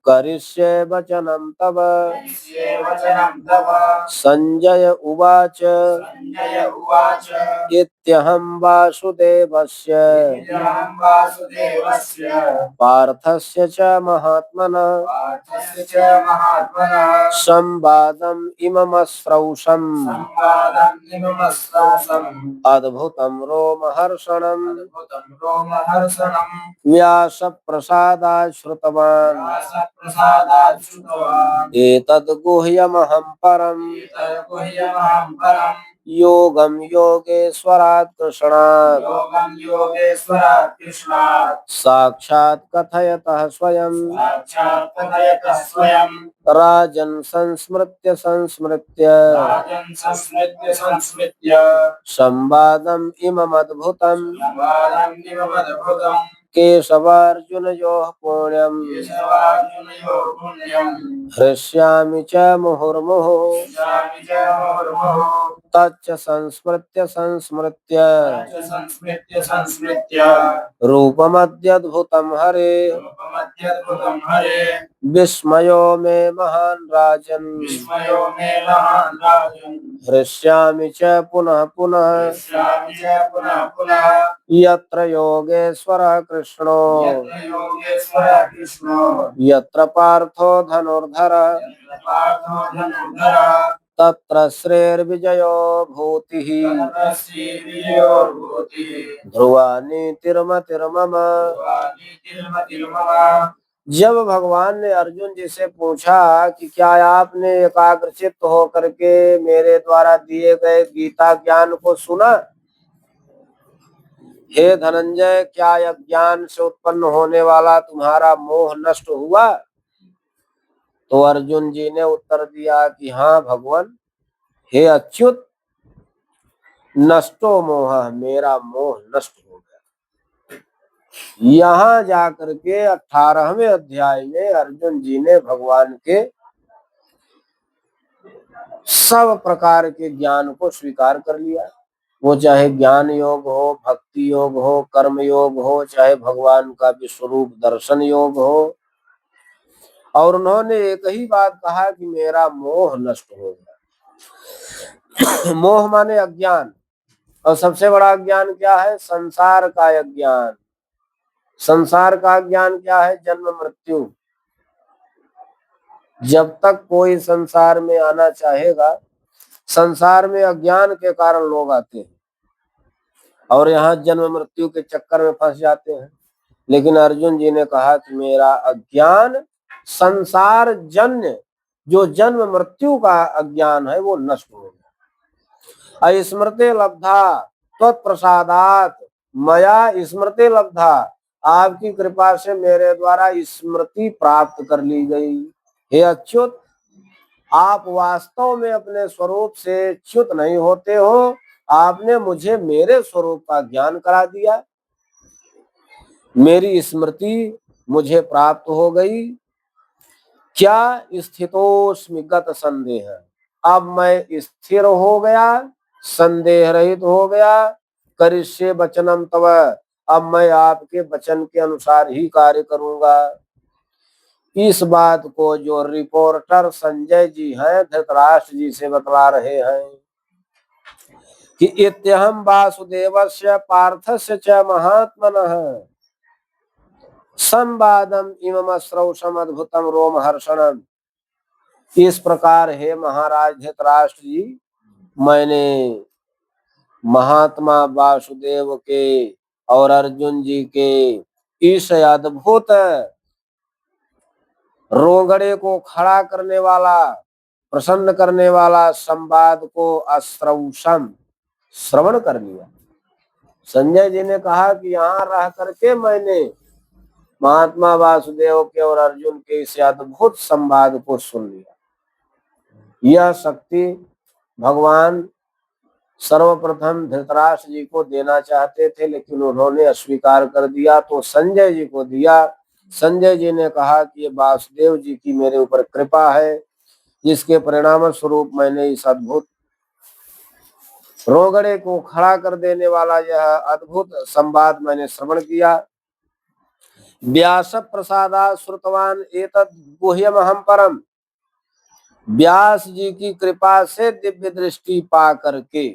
A: करिष्ये वचनं तव
B: करिष्ये वचनं तव
A: संजय उवाच
B: सञ्जय उवाच
A: इत्यहं वासुदेवस्य
B: इत्यहं वासुदेवस्य
A: पार्थस्य च महात्मनः
B: पार्थस्य च महात्मनः
A: संवादम् इममश्रौषम्
B: संवादम् इममश्रौषम्
A: अद्भुतं रोमहर्षणम्
B: अद्भुतं रोमहर्षणम्
A: व्यासप्रसादात् श्रुतवान्
B: व्यासप्रसादात् श्रुतवान्
A: एतद् गुह्यमहं परम्
B: एतद्गुह्यमहं परम्
A: योगं योगेश्वरात् कृष्णात्
B: योगं योगेश्वरात् कृष्णात्
A: साक्षात् कथयतः स्वयं
B: साक्षात् कथयतः स्वयं
A: राजन् संस्मृत्य संस्मृत्य
B: राजन् संस्मृत्य संस्मृत्य
A: संवादम् इममद्भुतम्
B: संवादम् इममद्भुतम्
A: केशवार्जुनयोः पुण्यम्
B: केशवार्जुनयोः पुण्यम्
A: हृष्यामि च मुहुर्मुहुः
B: इच्छामि च मुहुर्मुहुः
A: तच्च संस्मृत्य संस्मृत्य
B: च संस्मृत्य संस्मृत्य
A: रूपमद्यद्भुतं हरे
B: रूपमत्यद्भुतं हरे
A: विस्मयो मे महान् राजन्
B: विस्मयो मे महान् राजन्
A: हृष्यामि च पुनः पुनः
B: पश्यामि च पुनः पुनः
A: यत्र योगेश्वरः कृष्णो
B: यत्र योगेश्वरः कृष्णो
A: यत्र पार्थो धनुर्धरः
B: यत्र पार्थो धनुर्धरः
A: तत्र श्रेर्विजयो भूतिः
B: तत्र श्रीविजयो भूतिः
A: ध्रुवा नीतिर्मतिर्मम।
B: नीतिर्मतिर्मम।
A: जब भगवान ने अर्जुन जी से पूछा कि क्या आपने एकाग्रचित्त होकर के मेरे द्वारा दिए गए गीता ज्ञान को सुना? हे धनंजय, क्या अज्ञान से उत्पन्न होने वाला तुम्हारा मोह नष्ट हुआ? तो अर्जुन जी ने उत्तर दिया कि हाँ भगवान, हे अच्युत, नष्टो मोह, मेरा मोह नष्ट हो गया। यहाँ जाकर के 18वें अध्याय में अर्जुन जी ने भगवान के सब प्रकार के ज्ञान को स्वीकार कर लिया। वो चाहे ज्ञान योग हो, भक्ति योग हो, कर्म योग हो, चाहे भगवान का विश्वरूप दर्शन योग हो, और उन्होंने एक ही बात कहा कि मेरा मोह नष्ट हो गया। मोह माने अज्ञान, और सबसे बड़ा अज्ञान क्या है? संसार का अज्ञान। संसार का ज्ञान क्या है? जन्म मृत्यु। जब तक कोई संसार में आना चाहेगा, संसार में अज्ञान के कारण लोग आते हैं और यहाँ जन्म मृत्यु के चक्कर में फंस जाते हैं। लेकिन अर्जुन जी ने कहा कि मेरा अज्ञान, संसार जन्य जो जन्म मृत्यु का अज्ञान है, वो नष्ट हो गया। स्मृति लब्धा त्वत्प्रसादात् मया स्मृति लब्धा, आपकी कृपा से मेरे द्वारा स्मृति प्राप्त कर ली गई। हे अच्युत, आप वास्तव में अपने स्वरूप से च्युत नहीं होते हो, आपने मुझे मेरे स्वरूप का ज्ञान करा दिया, मेरी स्मृति मुझे प्राप्त हो गई। क्या स्थितोस्मि गत संदेह, अब मैं स्थिर हो गया, संदेह रहित हो गया। करिष्ये वचनम तव, अब मैं आपके वचन के अनुसार ही कार्य करूंगा। इस बात को जो रिपोर्टर संजय जी हैं, धृतराष्ट्र जी से बतला रहे हैं कि इत्यहं वासुदेवस्य पार्थस्य च महात्मनः संवादम इममश्रौषम अद्भुतम रोमहर्षणम। इस प्रकार हे महाराज धृतराष्ट्र जी, मैंने महात्मा वासुदेव के और अर्जुन जी के इस अद्भुत रोंगड़े को खड़ा करने वाला, प्रसन्न करने वाला संवाद को अश्रौषम, श्रवण कर लिया। संजय जी ने कहा कि यहाँ रह करके मैंने महात्मा वासुदेव के और अर्जुन के इस अद्भुत संवाद को सुन लिया। यह शक्ति भगवान सर्वप्रथम धृतराष्ट्र जी को देना चाहते थे, लेकिन उन्होंने अस्वीकार कर दिया, तो संजय जी को दिया संजय जी ने कहा कि ये वासुदेव जी की मेरे ऊपर कृपा है, जिसके परिणाम स्वरूप मैंने इस अद्भुत रोगड़े को खड़ा कर देने वाला यह अद्भुत संवाद मैंने श्रवण किया। व्यास प्रसादा श्रुतवान एतद् गुह्यमहं परम। व्यास जी की कृपा से दिव्य दृष्टि पा करके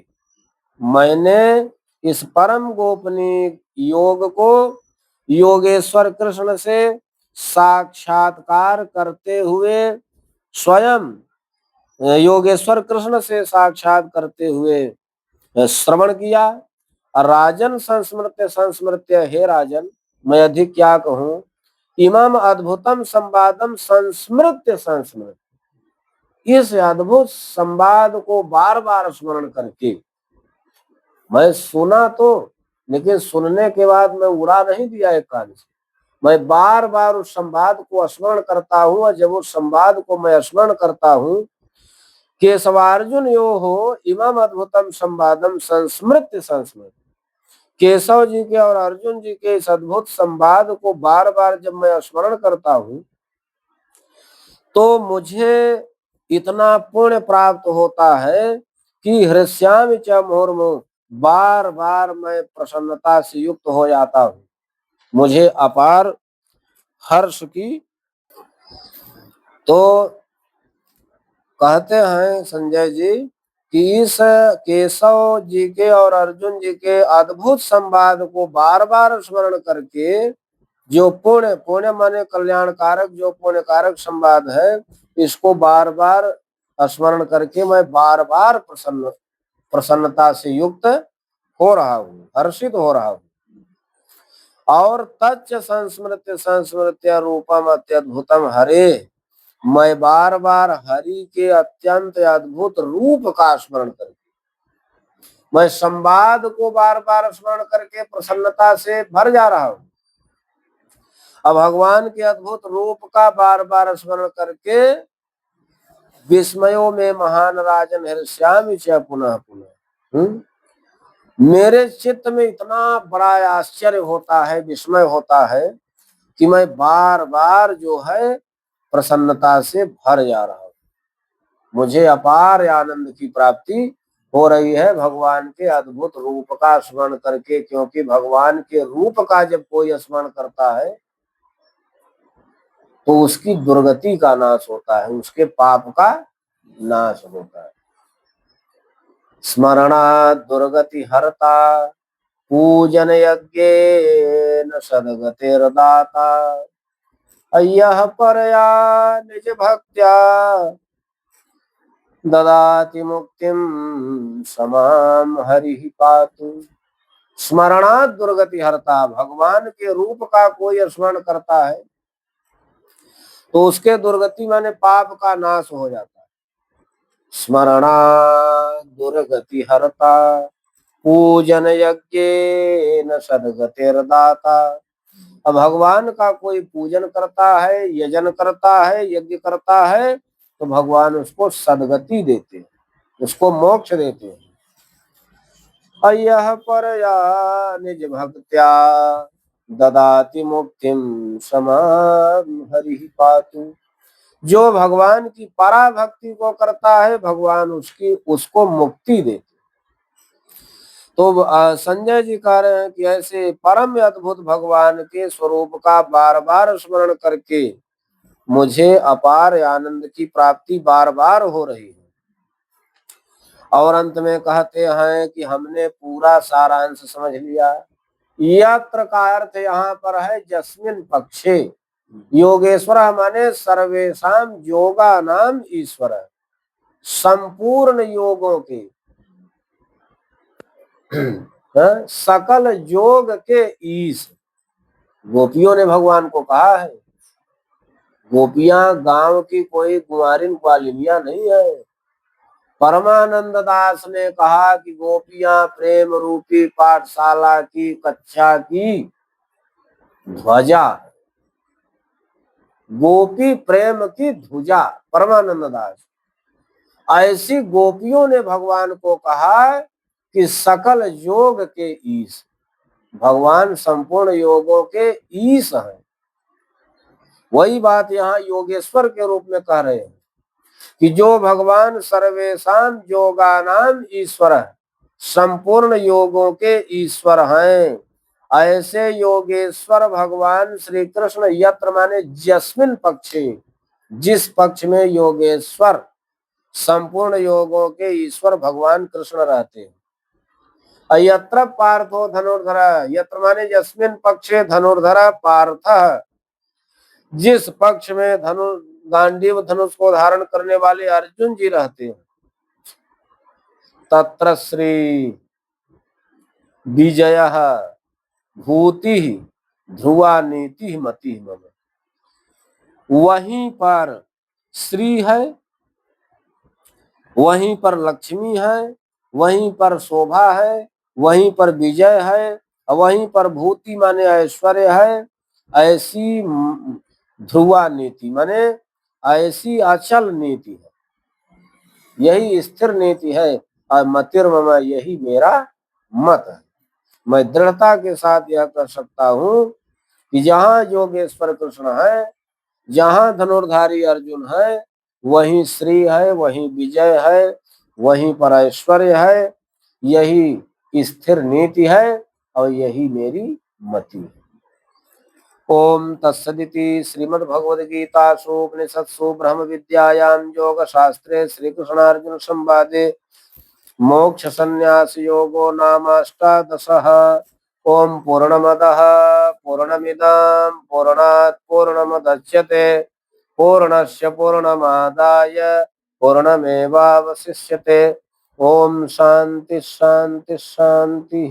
A: मैंने इस परम गोपनीय योग को योगेश्वर कृष्ण से साक्षात्कार करते हुए स्वयं योगेश्वर कृष्ण से साक्षात करते हुए श्रवण किया। राजन संस्मृत्य संस्मृत्य, हे राजन मैं अधिक क्या कहूं, इमम अद्भुतम संवादम संस्मृत्य संस्मृत्य, इस अद्भुत संवाद को बार बार स्मरण करके मैं सुना तो, लेकिन सुनने के बाद मैं उड़ा नहीं दिया एक कान से, मैं बार बार उस संवाद को स्मरण करता हूं। और जब उस संवाद को मैं स्मरण करता हूं, केशवार्जुन यो हो इमम अद्भुतम संवादम संस्मृत्य संस्मृत्य, केशव जी के और अर्जुन जी के इस अद्भुत संवाद को बार बार जब मैं स्मरण करता हूं, तो मुझे इतना पुण्य प्राप्त होता है कि हृष्यामि च मुहुर्मुहुः, बार बार मैं प्रसन्नता से युक्त हो जाता हूँ, मुझे अपार हर्ष की। तो कहते हैं संजय जी कि इस केशव जी के और अर्जुन जी के अद्भुत संवाद को बार बार स्मरण करके जो पुण्य, पुण्य माने कल्याणकारक, जो पुण्यकारक संवाद है, इसको बार बार स्मरण करके मैं बार बार प्रसन्नता से युक्त हो रहा हूँ, हर्षित हो रहा हूँ। और तच्च संस्मृत्य संस्मृत्य रूपम अत्यद्भुतम हरे, मैं बार बार हरि के अत्यंत अद्भुत रूप का स्मरण करके, मैं संवाद को बार बार स्मरण करके प्रसन्नता से भर जा रहा हूं। अब भगवान के अद्भुत रूप का बार बार स्मरण करके विस्मयों में महान राजन हृष्यामि च पुनः पुनः, मेरे चित्त में इतना बड़ा आश्चर्य होता है, विस्मय होता है कि मैं बार बार जो है प्रसन्नता से भर जा रहा हूं। मुझे अपार आनंद की प्राप्ति हो रही है भगवान के अद्भुत रूप का स्मरण करके, क्योंकि भगवान के रूप का जब कोई स्मरण करता है तो उसकी दुर्गति का नाश होता है, उसके पाप का नाश होता है। स्मरणात् दुर्गति हरता पूजन यज्ञेन सद्गतिर्दाता, अय्यः परया निज भक्त्या ददाति मुक्तिम समाम हरिः पातु। स्मरणात् दुर्गति हरता, भगवान के रूप का कोई स्मरण करता है तो उसके दुर्गति माने पाप का नाश हो जाता है। स्मरणात् दुर्गति हरता पूजन यज्ञेन सद्गतिर्दाता, अब भगवान का कोई पूजन करता है, यजन करता है, यज्ञ करता है, तो भगवान उसको सद्गति देते हैं, उसको मोक्ष देते हैं। अय्यः परया निज भक्त्या ददाति मुक्तिम समाम हरिः पातु, जो भगवान की परा भक्ति को करता है भगवान उसको मुक्ति देते। तो संजय जी कह रहे हैं कि ऐसे परम अद्भुत भगवान के स्वरूप का बार बार स्मरण करके मुझे अपार आनंद की प्राप्ति बार बार हो रही है। और अंत में कहते हैं कि हमने पूरा सारांश समझ लिया। यत्र का अर्थ यहाँ पर है जस्मिन पक्षे, योगेश्वर माने सर्वेशाम योगा नाम ईश्वर, संपूर्ण योगों के सकल योग के ईश। गोपियों ने भगवान को कहा है, गोपियां गांव की कोई कुंवारिन क्वालिनियां नहीं है। परमानंद दास ने कहा कि गोपियां प्रेम रूपी पाठशाला की कक्षा की ध्वजा, गोपी प्रेम की ध्वजा, परमानंद दास। ऐसी गोपियों ने भगवान को कहा कि सकल योग के ईश, भगवान संपूर्ण योगों के ईश हैं। वही बात यहाँ योगेश्वर के रूप में कह रहे हैं कि जो भगवान सर्वेशान योगानाम ईश्वर है, संपूर्ण योगों के ईश्वर हैं, ऐसे योगेश्वर भगवान श्री कृष्ण यत्र माने जस्मिन पक्षे, जिस पक्ष में योगेश्वर संपूर्ण योगों के ईश्वर भगवान कृष्ण रहते हैं। यत्र पार्थो धनुर्धर, यत्र माने जस्मिन पक्षे धनुर्धर पार्थ, जिस पक्ष में गांडीव धनुष को धारण करने वाले अर्जुन जी रहते हैं, तत्र श्री विजय भूति ध्रुवा नीति मति मम, वहीं पर श्री है, वहीं पर लक्ष्मी है, वहीं पर शोभा है, वहीं पर विजय है, वहीं पर भूति माने ऐश्वर्य है। ऐसी ध्रुवा नीति माने ऐसी अचल नीति है, यही स्थिर नीति है। और मतिर्मम, यही मेरा मत है। मैं दृढ़ता के साथ यह कर सकता हूँ कि जहाँ योगेश्वर कृष्ण है, जहाँ धनुर्धारी अर्जुन है, वहीं श्री है, वहीं विजय है, वहीं पर ऐश्वर्य है। यही स्थिर नीति है और यही मेरी मति है। ओम तत्सदिति श्रीमद्भगवद्गीतासु उपनिषत्सु ब्रह्म विद्यायां योग शास्त्रे श्री कृष्णार्जुन संवादे मोक्ष संन्यास योगो नाम 18। ओम पूर्णमदः पूर्णमिदं पूर्णात् पूर्णमुदच्यते पूर्णस्य पूर्णमादाय पूर्णमेवावशिष्यते। ओम शांति शांति शांति।